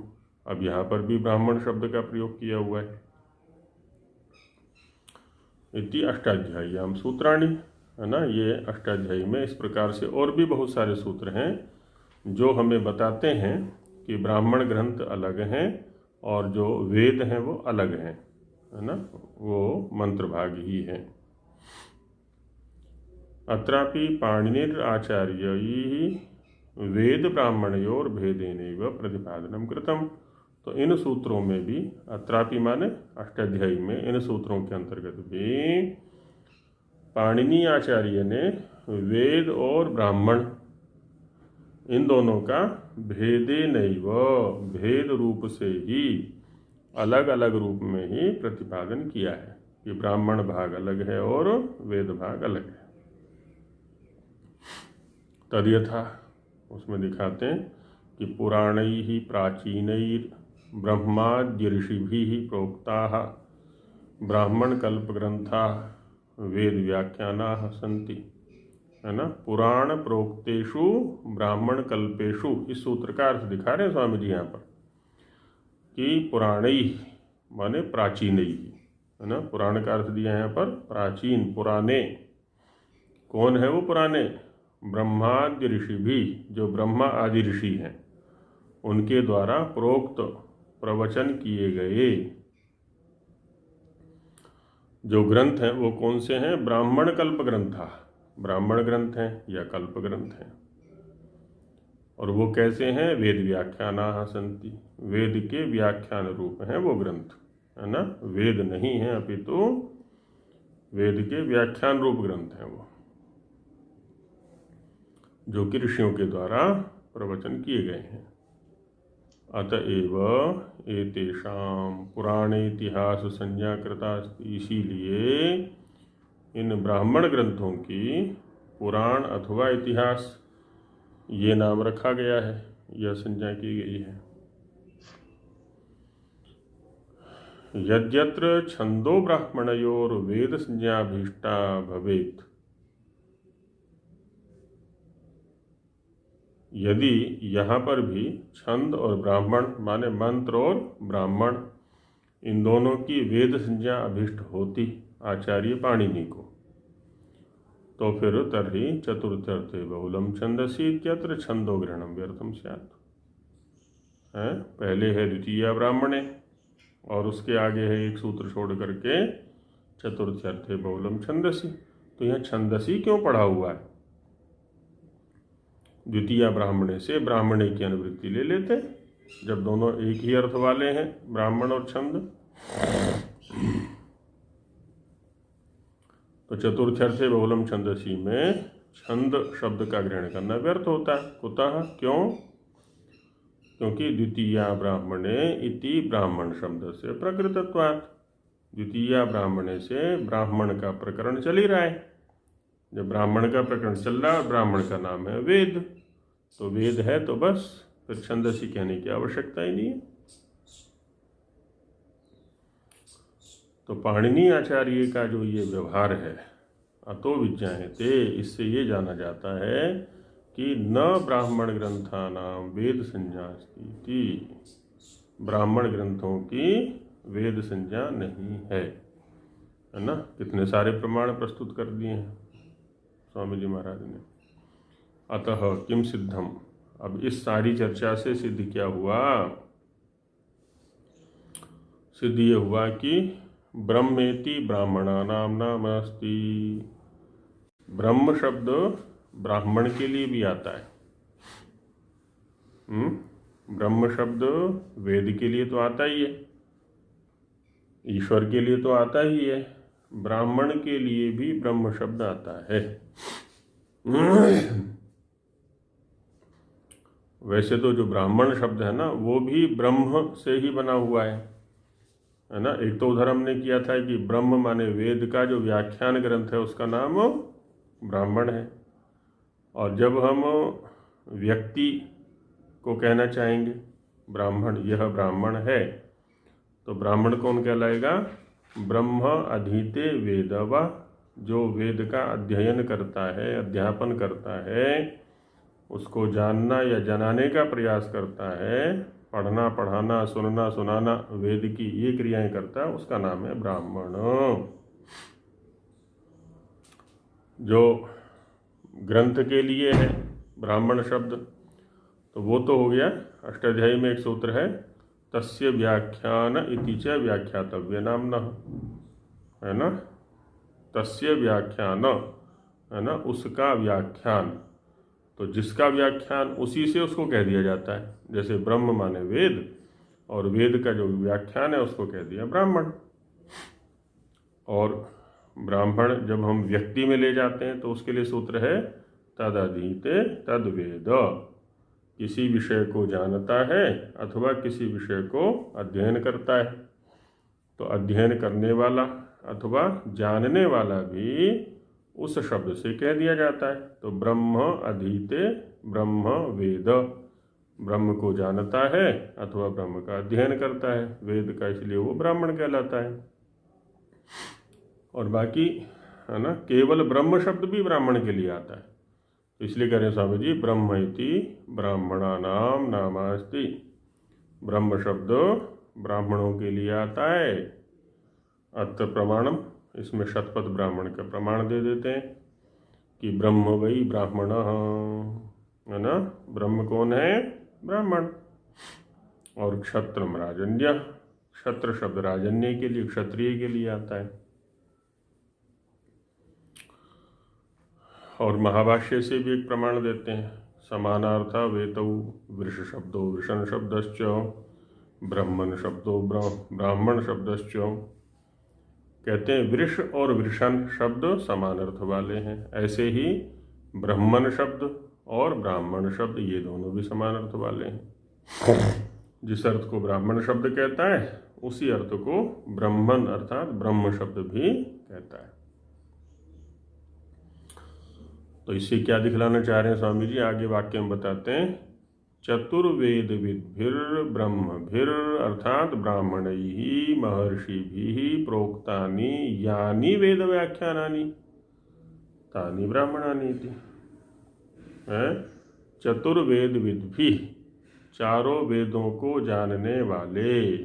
अब यहाँ पर भी ब्राह्मण शब्द का प्रयोग किया हुआ है। इति अष्टाध्याय्याम सूत्राणि, है ना। ये अष्टाध्यायी में इस प्रकार से और भी बहुत सारे सूत्र हैं जो हमें बताते हैं कि ब्राह्मण ग्रंथ अलग हैं और जो वेद हैं वो अलग हैं, है ना, वो मंत्र भाग ही हैं। अत्रापि पाणिनिर आचार्यैः वेद ब्राह्मणयोर भेदेनैव प्रतिपादनम कृतम। तो इन सूत्रों में भी, अत्रापि माने अष्टाध्यायी में, इन सूत्रों के अंतर्गत भी पाणिनि आचार्य ने वेद और ब्राह्मण इन दोनों का भेदेनैव, भेद रूप से ही, अलग अलग रूप में ही प्रतिपादन किया है कि ब्राह्मण भाग अलग है और वेद भाग अलग है। तद्यथा, उसमें दिखाते हैं कि पुराणैः प्राचीनैर् ब्रह्माद्य ऋषिभिः प्रोक्ताः ब्राह्मण कल्प ग्रंथाः वेद व्याख्यानाः सन्ति, है ना। पुराण प्रोक्तेषु ब्राह्मण कल्पेषु, इस सूत्र का अर्थ दिखा रहे हैं स्वामी जी यहाँ पर कि पुराणैः माने प्राचीनैः, है ना। पुराण का अर्थ दिया यहाँ पर प्राचीन, पुराने। कौन है वो पुराने? ब्रह्मादि ऋषि भी, जो ब्रह्मा आदि ऋषि हैं उनके द्वारा प्रोक्त प्रवचन किए गए जो ग्रंथ हैं वो कौन से हैं? ब्राह्मण कल्प ग्रंथा, ब्राह्मण ग्रंथ हैं या कल्प ग्रंथ हैं। और वो कैसे हैं? वेद व्याख्यानाः सन्ति, वेद के व्याख्यान रूप हैं वो ग्रंथ, है ना। वेद नहीं है अपितु वेद के व्याख्यान रूप ग्रंथ हैं वो, जो कि ऋषियों के द्वारा प्रवचन किए गए हैं। अतएव एतेषां पुराणे इतिहास संज्ञा कृता अस्ति, इसीलिए इन ब्राह्मण ग्रंथों की पुराण अथवा इतिहास ये नाम रखा गया है, यह संज्ञा की गई है। यद्यत्र छंदो ब्राह्मणयोर वेद संज्ञाभीष्टा भवेत्, यदि यहाँ पर भी छंद और ब्राह्मण माने मंत्र और ब्राह्मण, इन दोनों की वेद संज्ञा अभिष्ट होती आचार्य पाणिनि को, तो फिर तर्हि चतुर्थर्थे बहुलम छंदसी इत्यत्र छंदो ग्रहणम व्यर्थम स्यात्। है, पहले है द्वितीय ब्राह्मणे और उसके आगे है एक सूत्र छोड़ करके चतुर्थ्यर्थे बहुलम छंदसी। तो यहाँ छंदसी क्यों पढ़ा हुआ है? द्वितीय ब्राह्मणे से ब्राह्मणे की अनुवृत्ति ले लेते, जब दोनों एक ही अर्थ वाले हैं, ब्राह्मण और छंद। तो चतुर्थ्यर्थे बहुलम छंदसी में छंद शब्द का ग्रहण करना व्यर्थ होता है। कुतः? क्यों? क्योंकि द्वितीय ब्राह्मणे इति ब्राह्मण शब्द से प्रकृतत्वात्, द्वितीय ब्राह्मणे से ब्राह्मण का प्रकरण चल ही रहा है। जब ब्राह्मण का प्रकरण चल रहा है, ब्राह्मण का नाम है वेद, तो वेद है तो बस फिर छंदसी कहने की आवश्यकता ही नहीं है। तो पाणिनि आचार्य का जो ये व्यवहार है, अतो विज्ञायते, इससे ये जाना जाता है कि न ब्राह्मण ग्रंथानाम वेद संज्ञा अस्ति, ब्राह्मण ग्रंथों की वेद संज्ञा नहीं है ना। कितने सारे प्रमाण प्रस्तुत कर दिए हैं स्वामी जी महाराज ने। अतः किम सिद्धम, अब इस सारी चर्चा से सिद्ध क्या हुआ? सिद्ध ये हुआ कि ब्रह्मेति ब्राह्मणानाम नाम अस्ति, ब्रह्म शब्द ब्राह्मण के लिए भी आता है। ब्रह्म शब्द वेद के लिए तो आता ही है, ईश्वर के लिए तो आता ही है, ब्राह्मण के लिए भी ब्रह्म शब्द आता है। वैसे तो जो ब्राह्मण शब्द है ना, वो भी ब्रह्म से ही बना हुआ है ना। एक तो उधर हमने किया था कि ब्रह्म माने वेद का जो व्याख्यान ग्रंथ है उसका नाम ब्राह्मण है, और जब हम व्यक्ति को कहना चाहेंगे ब्राह्मण, यह ब्राह्मण है, तो ब्राह्मण कौन कहलाएगा? ब्रह्म अधीते वेदव, जो वेद का अध्ययन करता है, अध्यापन करता है, उसको जानना या जनाने का प्रयास करता है, पढ़ना पढ़ाना सुनना सुनाना वेद की ये क्रियाएं करता है, उसका नाम है ब्राह्मण। जो ग्रंथ के लिए है ब्राह्मण शब्द, तो वो तो हो गया। अष्टाध्यायी में एक सूत्र है, तस्य व्याख्यान इति च व्याख्यातव्य नामनः, है ना। तस्य व्याख्यान, है ना, उसका व्याख्यान, तो जिसका व्याख्यान उसी से उसको कह दिया जाता है। जैसे ब्रह्म माने वेद, और वेद का जो व्याख्यान है उसको कह दिया ब्राह्मण। और ब्राह्मण जब हम व्यक्ति में ले जाते हैं तो उसके लिए सूत्र है तदधीते तद्वेद, किसी विषय को जानता है अथवा किसी विषय को अध्ययन करता है, तो अध्ययन करने वाला अथवा जानने वाला भी उस शब्द से कह दिया जाता है। तो ब्रह्म अधीते ब्रह्म वेद, ब्रह्म को जानता है अथवा ब्रह्म का अध्ययन करता है वेद का, इसलिए वो ब्राह्मण कहलाता है। और बाकी, है ना, केवल ब्रह्म शब्द भी ब्राह्मण के लिए आता है, तो इसलिए कह रहे हैं स्वामी जी, ब्रह्म इति ब्राह्मणानाम नामास्ति, ब्रह्म शब्द ब्राह्मणों के लिए आता है। अत्र प्रमाणम, इसमें शतपथ ब्राह्मण का प्रमाण दे देते हैं कि ब्रह्म वही ब्राह्मण, है ना, ब्रह्म कौन है, ब्राह्मण। और क्षत्रम राजन्य, क्षत्र शब्द राजन्य के लिए, क्षत्रिय के लिए आता है। और महाभाष्य से भी एक प्रमाण देते हैं, समानार्था वेतौ वृष शब्दो वृषण शब्दश्च ब्रह्मण शब्दो ब्राह्मण शब्दश्च, कहते हैं वृष और वृषण शब्द समान अर्थ वाले हैं, ऐसे ही ब्रह्मण शब्द और ब्राह्मण शब्द ये दोनों भी समान अर्थ वाले हैं। जिस अर्थ को ब्राह्मण शब्द कहता है उसी अर्थ को ब्रह्मण अर्थात ब्रह्म शब्द भी कहता है। तो इससे क्या दिखलाना चाह रहे हैं स्वामी जी, आगे वाक्य में बताते हैं, चतुर्वेद विद्भिर ब्रह्मभिर अर्थात ब्राह्मणैः महर्षिभिः प्रोक्तानि यानि वेद व्याख्यानानि तानि ब्राह्मणानि इति। चतुर्वेद विद्भिः, चारों वेदों को जानने वाले,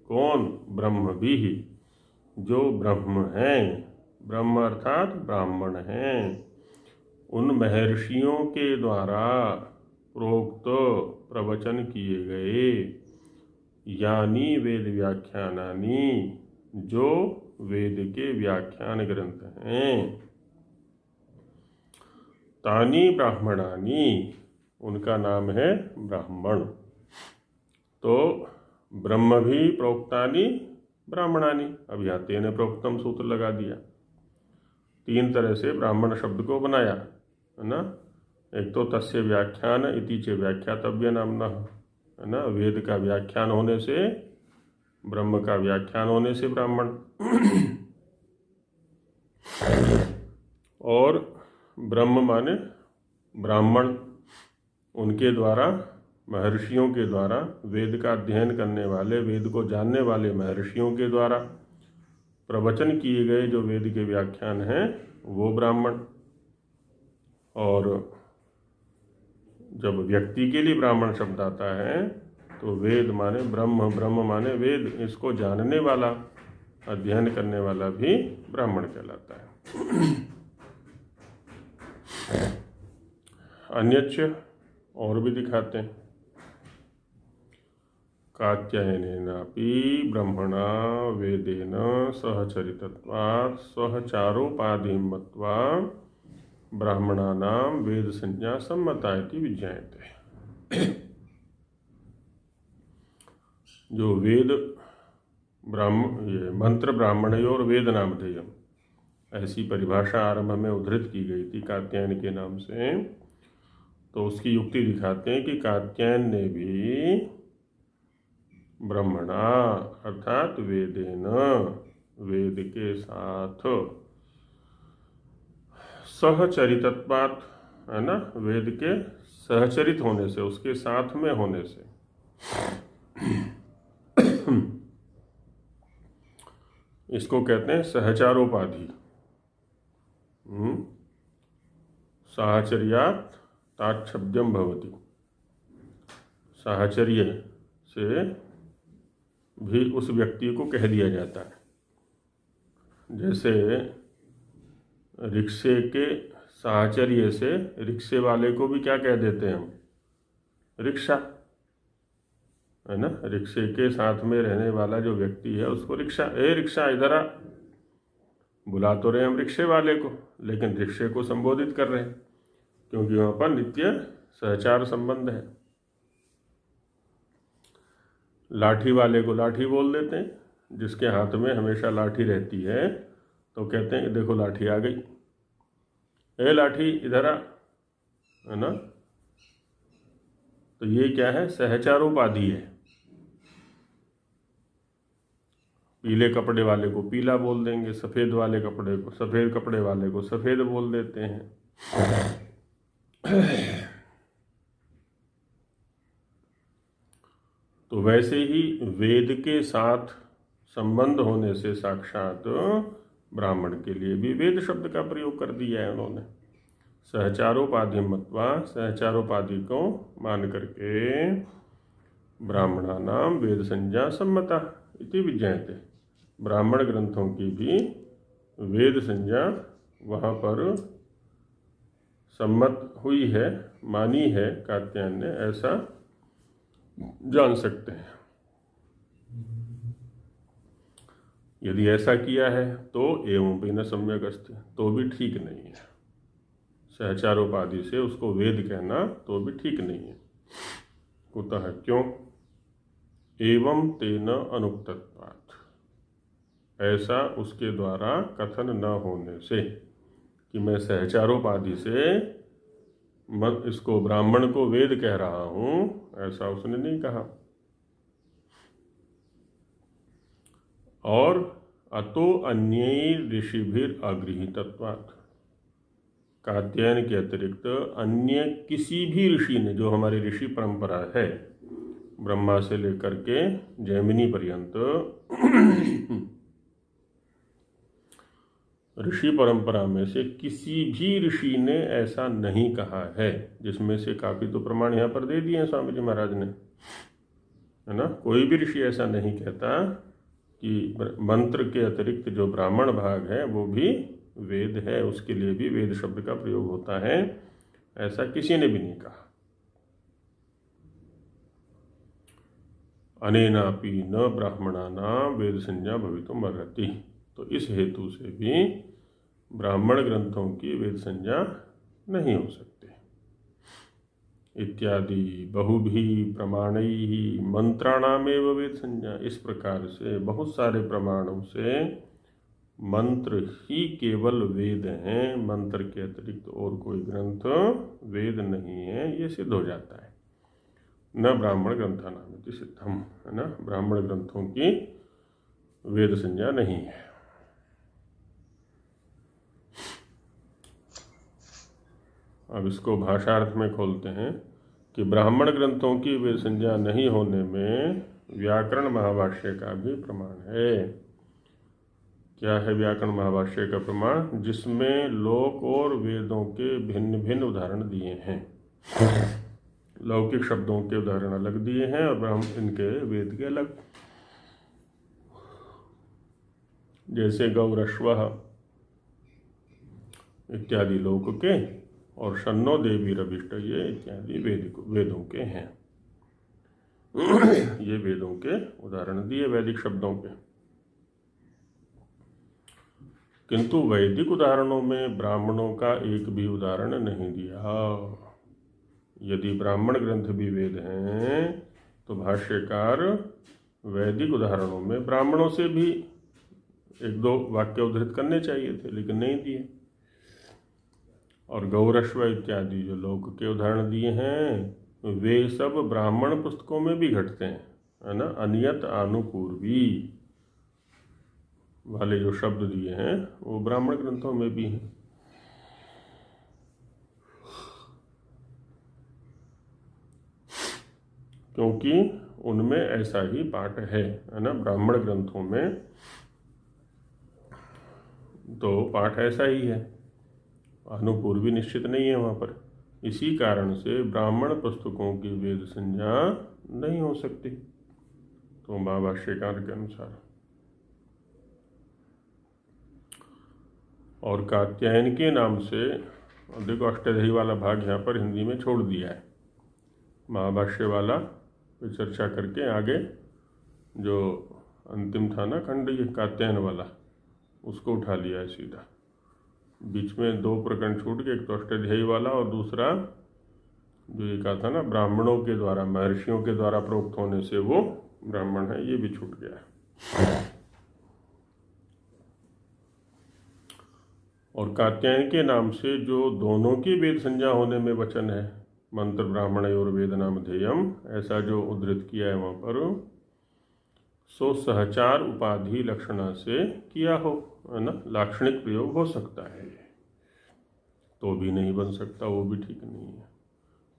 कौन, ब्रह्मभिः, जो ब्रह्म हैं, ब्रह्म अर्थात ब्राह्मण हैं, उन महर्षियों के द्वारा प्रोक्त प्रवचन किए गए, यानी वेद व्याख्यानानि, जो वेद के व्याख्यान ग्रंथ हैं, तानि ब्राह्मणानि, उनका नाम है ब्राह्मण। तो ब्रह्म भी प्रोक्तानि ब्राह्मणानि, अब यहाँ तेन प्रोक्तम सूत्र लगा दिया, तीन तरह से ब्राह्मण शब्द को बनाया, है ना। एक तो तस्य व्याख्यान इति च व्याख्यातव्य नामनः, है ना, वेद का व्याख्यान होने से, ब्रह्म का व्याख्यान होने से ब्राह्मण। और ब्रह्म माने ब्राह्मण, उनके द्वारा, महर्षियों के द्वारा, वेद का अध्ययन करने वाले, वेद को जानने वाले महर्षियों के द्वारा प्रवचन किए गए जो वेद के व्याख्यान हैं वो ब्राह्मण। और जब व्यक्ति के लिए ब्राह्मण शब्द आता है तो वेद माने ब्रह्म, ब्रह्म माने वेद, इसको जानने वाला, अध्ययन करने वाला भी ब्राह्मण कहलाता है। अन्यच्च, और भी दिखाते हैं, कात्यायनेनापि ब्रह्मणा वेदेन सहचरितत्वात् सहचारोपाधिं मत्वा ब्राह्मणानां वेद संज्ञा सम्मता इति विज्ञायते। जो वेद ये मंत्र ब्राह्मणयोर वेद नामधेयम्, ऐसी परिभाषा आरंभ में उद्धृत की गई थी कात्यायन के नाम से। तो उसकी युक्ति दिखाते हैं कि कात्यायन ने भी ब्रह्मणा अर्थात वेदेन, वेद के साथ, सहचरितत्वात्, है ना, वेद के सहचरित होने से, उसके साथ में होने से, इसको कहते हैं सहचारोपाधि। साहचर्यात् ताच्छब्दम भवति। साहचर्य से भी उस व्यक्ति को कह दिया जाता है। जैसे रिक्शे के साहचर्य से रिक्शे वाले को भी क्या कह देते हैं हम? रिक्शा, है ना। रिक्शे के साथ में रहने वाला जो व्यक्ति है उसको रिक्शा, ए रिक्शा इधर आ। बुला तो रहे हम रिक्शे वाले को, लेकिन रिक्शे को संबोधित कर रहे हैं क्योंकि वहाँ पर नित्य सहचार संबंध है। लाठी वाले को लाठी बोल देते हैं, जिसके हाथ में हमेशा लाठी रहती है तो कहते हैं देखो लाठी आ गई, ए लाठी इधर आ, है ना। तो ये क्या है? सहचारोपाधि है। पीले कपड़े वाले को पीला बोल देंगे, सफ़ेद वाले कपड़े को, सफ़ेद कपड़े वाले को सफ़ेद बोल देते हैं। तो वैसे ही वेद के साथ संबंध होने से साक्षात ब्राह्मण के लिए भी वेद शब्द का प्रयोग कर दिया है उन्होंने। सहचारोपाधि मत्वा, सहचारोपाधि को मान करके ब्राह्मणानाम वेद संज्ञा सम्मता इति विज्ञायते। ब्राह्मण ग्रंथों की भी वेद संज्ञा वहाँ पर सम्मत हुई है, मानी है कात्यायन ने, ऐसा जान सकते हैं। यदि ऐसा किया है तो एवं भी न सम्यक अस्ति, तो भी ठीक नहीं है। सहचारोपाधि से उसको वेद कहना तो भी ठीक नहीं है। कुतः, क्यों? एवं तेन अनुक्तत्वात्, ऐसा उसके द्वारा कथन न होने से कि मैं सहचारोपाधि से इसको ब्राह्मण को वेद कह रहा हूँ, ऐसा उसने नहीं कहा। और अतो अन्य ऋषिभिर अगृहीतत्वात्, कात्यायन के अतिरिक्त अन्य किसी भी ऋषि ने, जो हमारी ऋषि परंपरा है ब्रह्मा से लेकर के जैमिनी पर्यंत, ऋषि परंपरा में से किसी भी ऋषि ने ऐसा नहीं कहा है। जिसमें से काफ़ी तो प्रमाण यहाँ पर दे दिए हैं स्वामी जी महाराज ने, है ना। कोई भी ऋषि ऐसा नहीं कहता कि मंत्र के अतिरिक्त जो ब्राह्मण भाग है वो भी वेद है, उसके लिए भी वेद शब्द का प्रयोग होता है, ऐसा किसी ने भी नहीं कहा। अनेनापि न ब्राह्मणानां वेद संज्ञा भवितुम् अर्हति। तो इस हेतु से भी ब्राह्मण ग्रंथों की वेद संज्ञा नहीं हो सकती। इत्यादि बहुभी प्रमाणैः मंत्राणामेव वेद संज्ञा। इस प्रकार से बहुत सारे प्रमाणों से मंत्र ही केवल वेद हैं, मंत्र के अतिरिक्त और कोई ग्रंथ वेद नहीं है, ये सिद्ध हो जाता है। न ब्राह्मण ग्रंथानामिति सिद्धम, है ना। ब्राह्मण ग्रंथों की वेद संज्ञा नहीं है। अब इसको भाषार्थ में खोलते हैं कि ब्राह्मण ग्रंथों की वेद संज्ञा नहीं होने में व्याकरण महाभाष्य का भी प्रमाण है। क्या है व्याकरण महाभाष्य का प्रमाण? जिसमें लोक और वेदों के भिन्न भिन्न उदाहरण दिए हैं। लौकिक शब्दों के उदाहरण अलग दिए हैं और ब्राह्मण इनके वेद के अलग। जैसे गौरश्वः इत्यादि लोक के और शन्नो देवी रविष्ट ये इत्यादि वेदों के हैं। ये वेदों के उदाहरण दिए वैदिक शब्दों के। किंतु वैदिक उदाहरणों में ब्राह्मणों का एक भी उदाहरण नहीं दिया। यदि ब्राह्मण ग्रंथ भी वेद हैं तो भाष्यकार वैदिक उदाहरणों में ब्राह्मणों से भी एक दो वाक्य उद्धृत करने चाहिए थे, लेकिन नहीं दिए। और गौरश्व इत्यादि जो लोक के उदाहरण दिए हैं वे सब ब्राह्मण पुस्तकों में भी घटते हैं, है ना। अनियत आनुपूर्वी वाले जो शब्द दिए हैं वो ब्राह्मण ग्रंथों में भी हैं। क्योंकि उनमें ऐसा ही पाठ है ना। ब्राह्मण ग्रंथों में तो पाठ ऐसा ही है, अनुपूर्वी निश्चित नहीं है वहाँ पर। इसी कारण से ब्राह्मण पुस्तकों की वेद संज्ञा नहीं हो सकती। तो महाभाष्यकार के अनुसार और कात्यायन के नाम से, देखो अष्टाध्यायी वाला भाग यहाँ पर हिंदी में छोड़ दिया है, महाभाष्य वाला पे चर्चा करके आगे जो अंतिम था ना खंड ये कात्यायन वाला, उसको उठा लिया है सीधा। बीच में 2 प्रकरण छूट गए, एक तो अष्टाध्यायी वाला और दूसरा जो ये कहा था ना ब्राह्मणों के द्वारा, महर्षियों के द्वारा प्रोक्त होने से वो ब्राह्मण है, ये भी छूट गया है। और कात्यायन के नाम से जो दोनों की वेद संज्ञा होने में वचन है, मंत्र ब्राह्मण और वेद नाम ध्येयम, ऐसा जो उद्धृत किया है वहाँ पर, सो सहचार उपाधि लक्षणा से किया हो, है ना, लाक्षणिक प्रयोग हो सकता है, तो भी नहीं बन सकता, वो भी ठीक नहीं है।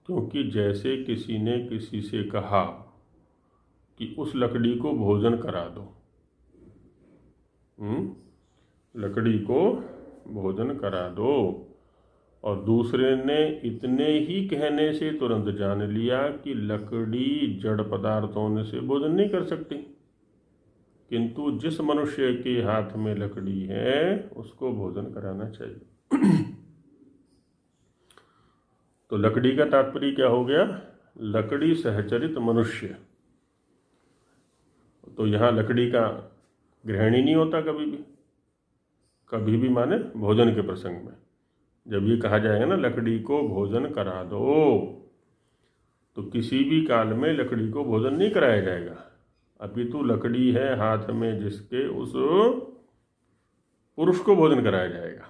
क्योंकि जैसे किसी ने किसी से कहा कि उस लकड़ी को भोजन करा दो, लकड़ी को भोजन करा दो, और दूसरे ने इतने ही कहने से तुरंत जान लिया कि लकड़ी जड़ पदार्थ होने से भोजन नहीं कर सकती, किंतु जिस मनुष्य के हाथ में लकड़ी है उसको भोजन कराना चाहिए। तो लकड़ी का तात्पर्य क्या हो गया? लकड़ी सहचरित मनुष्य। तो यहाँ लकड़ी का ग्रहण ही नहीं होता कभी भी, कभी भी माने भोजन के प्रसंग में। जब ये कहा जाएगा ना लकड़ी को भोजन करा दो, तो किसी भी काल में लकड़ी को भोजन नहीं कराया जाएगा, अपितु लकड़ी है हाथ में जिसके, उस पुरुष को भोजन कराया जाएगा।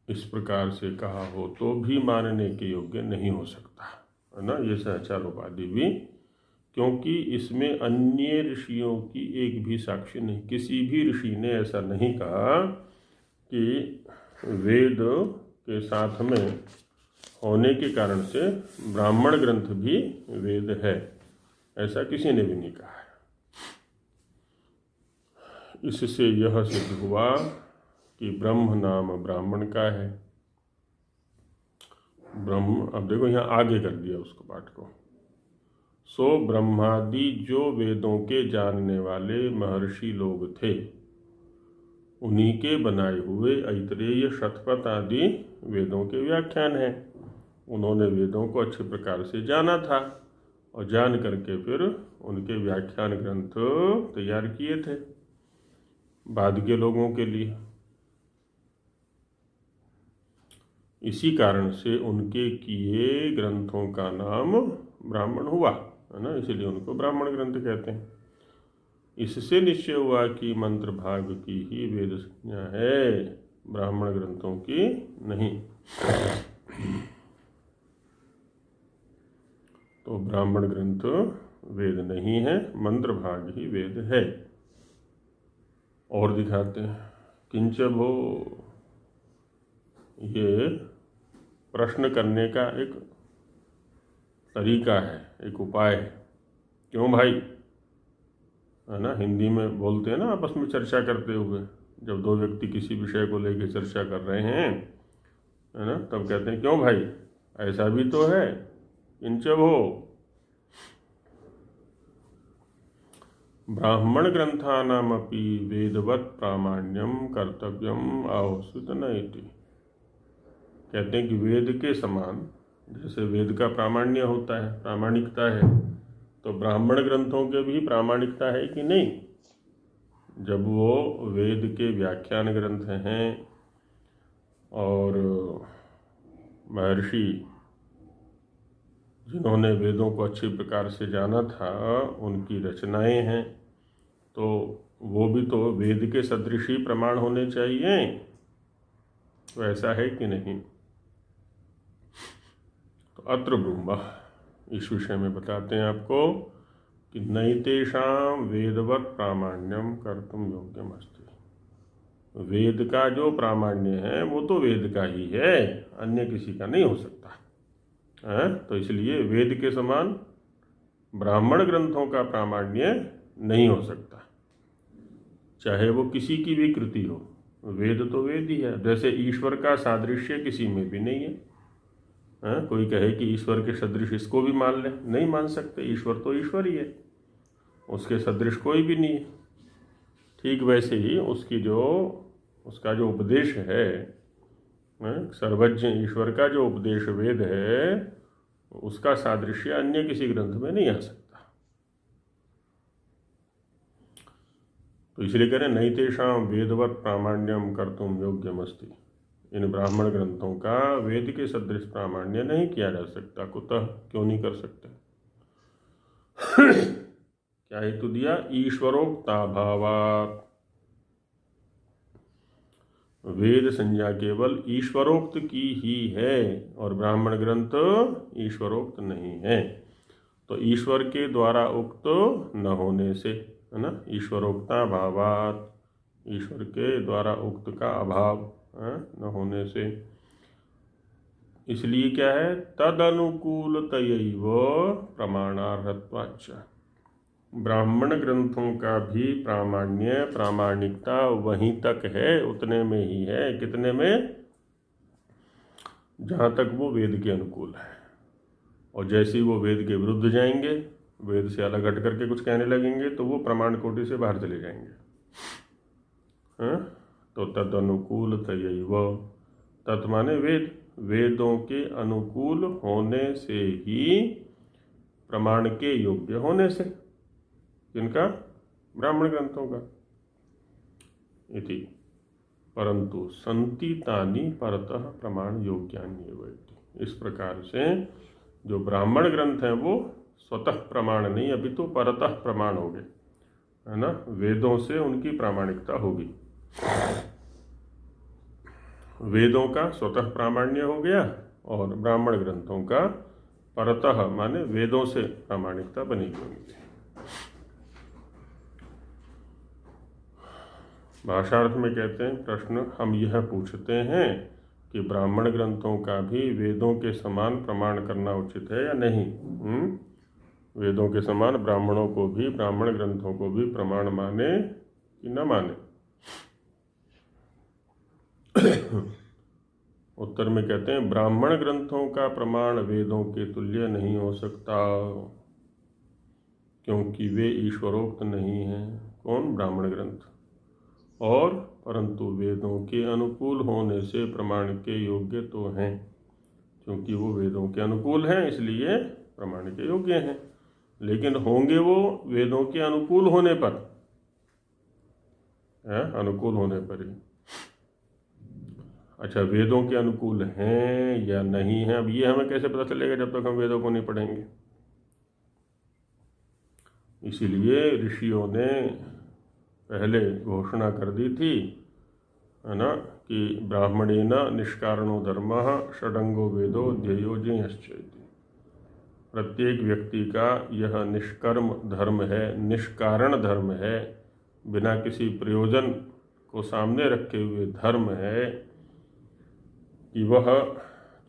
इस प्रकार से कहा हो तो भी मानने के योग्य नहीं हो सकता, है ना, ये सहचार उपाधि भी, क्योंकि इसमें अन्य ऋषियों की एक भी साक्ष्य नहीं। किसी भी ऋषि ने ऐसा नहीं कहा कि वेद के साथ में होने के कारण से ब्राह्मण ग्रंथ भी वेद है, ऐसा किसी ने भी नहीं कहा है। इससे यह सिद्ध हुआ कि ब्रह्म नाम ब्राह्मण का है। ब्रह्म, अब देखो यहाँ आगे कर दिया उसको पाठ को, सो ब्रह्मादि जो वेदों के जानने वाले महर्षि लोग थे, उन्हीं के बनाए हुए ऐतरेय शतपथ आदि वेदों के व्याख्यान हैं। उन्होंने वेदों को अच्छे प्रकार से जाना था और जान करके फिर उनके व्याख्यान ग्रंथ तैयार किए थे बाद के लोगों के लिए। इसी कारण से उनके किए ग्रंथों का नाम ब्राह्मण हुआ, है ना, इसीलिए उनको ब्राह्मण ग्रंथ कहते हैं। इससे निश्चय हुआ कि मंत्र भाग की ही वेद संज्ञा है, ब्राह्मण ग्रंथों की नहीं। तो ब्राह्मण ग्रंथ वेद नहीं है, मंत्र भाग ही वेद है। और दिखाते हैं, किंच भो, ये प्रश्न करने का एक तरीका है, एक उपाय है। क्यों भाई, है ना, हिंदी में बोलते हैं ना आपस में चर्चा करते हुए, जब दो व्यक्ति किसी विषय को लेकर चर्चा कर रहे हैं, है ना, तब कहते हैं क्यों भाई, ऐसा भी तो है, किंच भो ब्राह्मण ग्रंथानामपि वेदवत प्रामाण्यम कर्तव्यम आहुस्वित नैति। कहते हैं कि वेद के समान, जैसे वेद का प्रामाण्य होता है, प्रामाणिकता है, तो ब्राह्मण ग्रंथों के भी प्रामाणिकता है कि नहीं। जब वो वेद के व्याख्यान ग्रंथ हैं और महर्षि जिन्होंने वेदों को अच्छे प्रकार से जाना था उनकी रचनाएं हैं, तो वो भी तो वेद के सदृश ही प्रमाण होने चाहिए। तो ऐसा है कि नहीं। तो अत्र ब्रूम, इस विषय में बताते हैं आपको कि नैतेषां वेदवत प्रामाण्यम कर्तुम योग्यम अस्ति। वेद का जो प्रामाण्य है वो तो वेद का ही है, अन्य किसी का नहीं हो सकता है। तो इसलिए वेद के समान ब्राह्मण ग्रंथों का प्रामाण्य नहीं हो सकता, चाहे वो किसी की भी कृति हो। वेद तो वेद ही है। जैसे ईश्वर का सादृश्य किसी में भी नहीं है। कोई कहे कि ईश्वर के सदृश इसको भी मान ले, नहीं मान सकते। ईश्वर तो ईश्वर ही है, उसके सदृश कोई भी नहीं है। ठीक वैसे ही उसका जो उपदेश है, सर्वज्ञ ईश्वर का जो उपदेश वेद है, उसका सादृश्य अन्य किसी ग्रंथ में नहीं आ सकता। तो इसलिए करें नैतेषां वेदवत प्रामाण्यम कर्तुम योग्यमस्ति। इन ब्राह्मण ग्रंथों का वेद के सदृश प्रामाण्य नहीं किया जा सकता। कुतः, क्यों नहीं कर सकते? क्या हेतु दिया? ईश्वरोक्ताभावात्। वेद संज्ञा केवल ईश्वरोक्त की ही है और ब्राह्मण ग्रंथ ईश्वरोक्त नहीं है। तो ईश्वर के द्वारा उक्त न होने से, है ना, ईश्वरोक्ता भावात, ईश्वर के द्वारा उक्त का अभाव न होने से। इसलिए क्या है? तद अनुकूलतयैव प्रमाणार्हत्वाच्च। ब्राह्मण ग्रंथों का भी प्रामाणिकता वहीं तक है, उतने में ही है। कितने में? जहाँ तक वो वेद के अनुकूल है। और जैसे ही वो वेद के विरुद्ध जाएंगे, वेद से अलग हट करके कुछ कहने लगेंगे, तो वो प्रमाण कोटि से बाहर चले जाएंगे। तो तद अनुकूल तयैव, तत् माने वेद, वेदों के अनुकूल होने से ही, प्रमाण के योग्य होने से, जिनका? ब्राह्मण ग्रंथों का। इति परंतु संति तानि परतः प्रमाण योग्यान्येव इति। इस प्रकार से जो ब्राह्मण ग्रंथ हैं वो स्वतः प्रमाण नहीं, अभी तो परतः प्रमाण हो गए, है ना। वेदों से उनकी प्रामाणिकता होगी। वेदों का स्वतः प्रामाण्य हो गया और ब्राह्मण ग्रंथों का परतः माने वेदों से प्रामाणिकता बनेगी उनकी। भाषार्थ में कहते हैं, प्रश्न हम यह पूछते हैं कि ब्राह्मण ग्रंथों का भी वेदों के समान प्रमाण करना उचित है या नहीं? वेदों के समान ब्राह्मणों को भी, ब्राह्मण ग्रंथों को भी प्रमाण माने कि न माने? उत्तर में कहते हैं, ब्राह्मण ग्रंथों का प्रमाण वेदों के तुल्य नहीं हो सकता, क्योंकि वे ईश्वरोक्त नहीं हैं। कौन? ब्राह्मण ग्रंथ। और परंतु वेदों के अनुकूल होने से प्रमाण के योग्य तो हैं, क्योंकि वो वेदों के अनुकूल हैं, इसलिए प्रमाण के योग्य हैं। लेकिन होंगे वो वेदों के अनुकूल होने पर, अनुकूल होने पर ही। अच्छा, वेदों के अनुकूल हैं या नहीं हैं, अब ये हमें कैसे पता चलेगा जब तक हम वेदों को नहीं पढ़ेंगे? इसीलिए ऋषियों ने पहले घोषणा कर दी थी, है ना, कि ब्राह्मणेन निष्कारणो धर्मः षडंगो वेदो ध्येयो ज्ञेयश्चेति। प्रत्येक व्यक्ति का यह निष्कर्म धर्म है, निष्कारण धर्म है, बिना किसी प्रयोजन को सामने रखे हुए धर्म है कि वह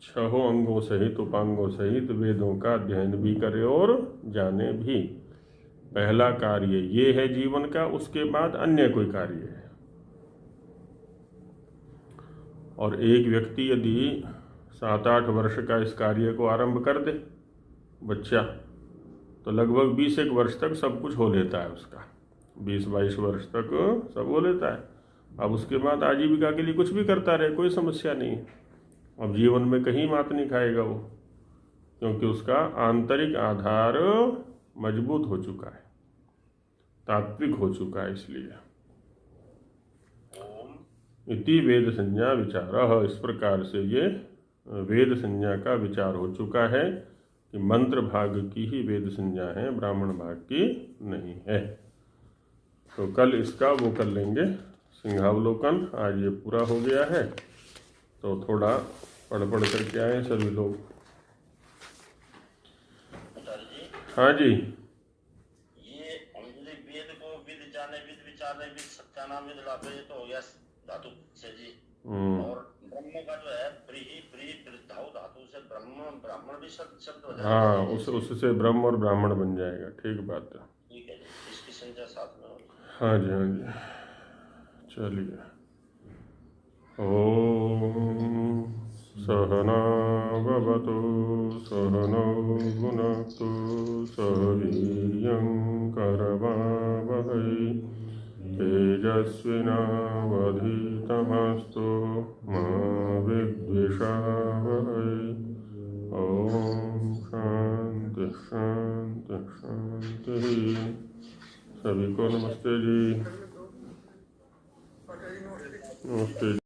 6 अंगों सहित, उपांगों सहित वेदों का अध्ययन भी करे और जाने भी। पहला कार्य ये है जीवन का, उसके बाद अन्य कोई कार्य है। और एक व्यक्ति यदि 7-8 वर्ष का इस कार्य को आरंभ कर दे, बच्चा, तो लगभग 20 वर्ष तक सब कुछ हो लेता है उसका। 20-22 वर्ष तक सब हो लेता है। अब उसके बाद आजीविका के लिए कुछ भी करता रहे, कोई समस्या नहीं है। अब जीवन में कहीं मात नहीं खाएगा वो, क्योंकि उसका आंतरिक आधार मजबूत हो चुका है, तात्विक हो चुका है। इसलिए इति वेद संज्ञा विचार, इस प्रकार से ये वेद संज्ञा का विचार हो चुका है कि मंत्र भाग की ही वेद संज्ञा है, ब्राह्मण भाग की नहीं है। तो कल इसका वो कर लेंगे सिंहावलोकन। आज ये पूरा हो गया है, तो थोड़ा पढ़ करके आए सभी लोग। हाँ जी, ये वेद को विद जाने, विद विचारने, विद सत्यानाम, विद लाभे, ये तो हो गया धातु से जी। और ब्रह्म का जो है धातु से ब्राह्मण भी शब्द हो जाएगा। हाँ, उससे ब्रह्म और ब्राह्मण बन जाएगा। ठीक बात है। ठीक है जी। इसकी सही जा साथ में हो। हाँ जी, हाँ जी, चलिए। ओम सहना भवतु सहनौ भुनक्तु सह वीर्यं करवावहै तेजस्विनावधीतमस्तु मा विद्विषावहै। ओम शांति शांति शांति। सभी को नमस्ते जी। पटेल नमस्ते। नमस्ते।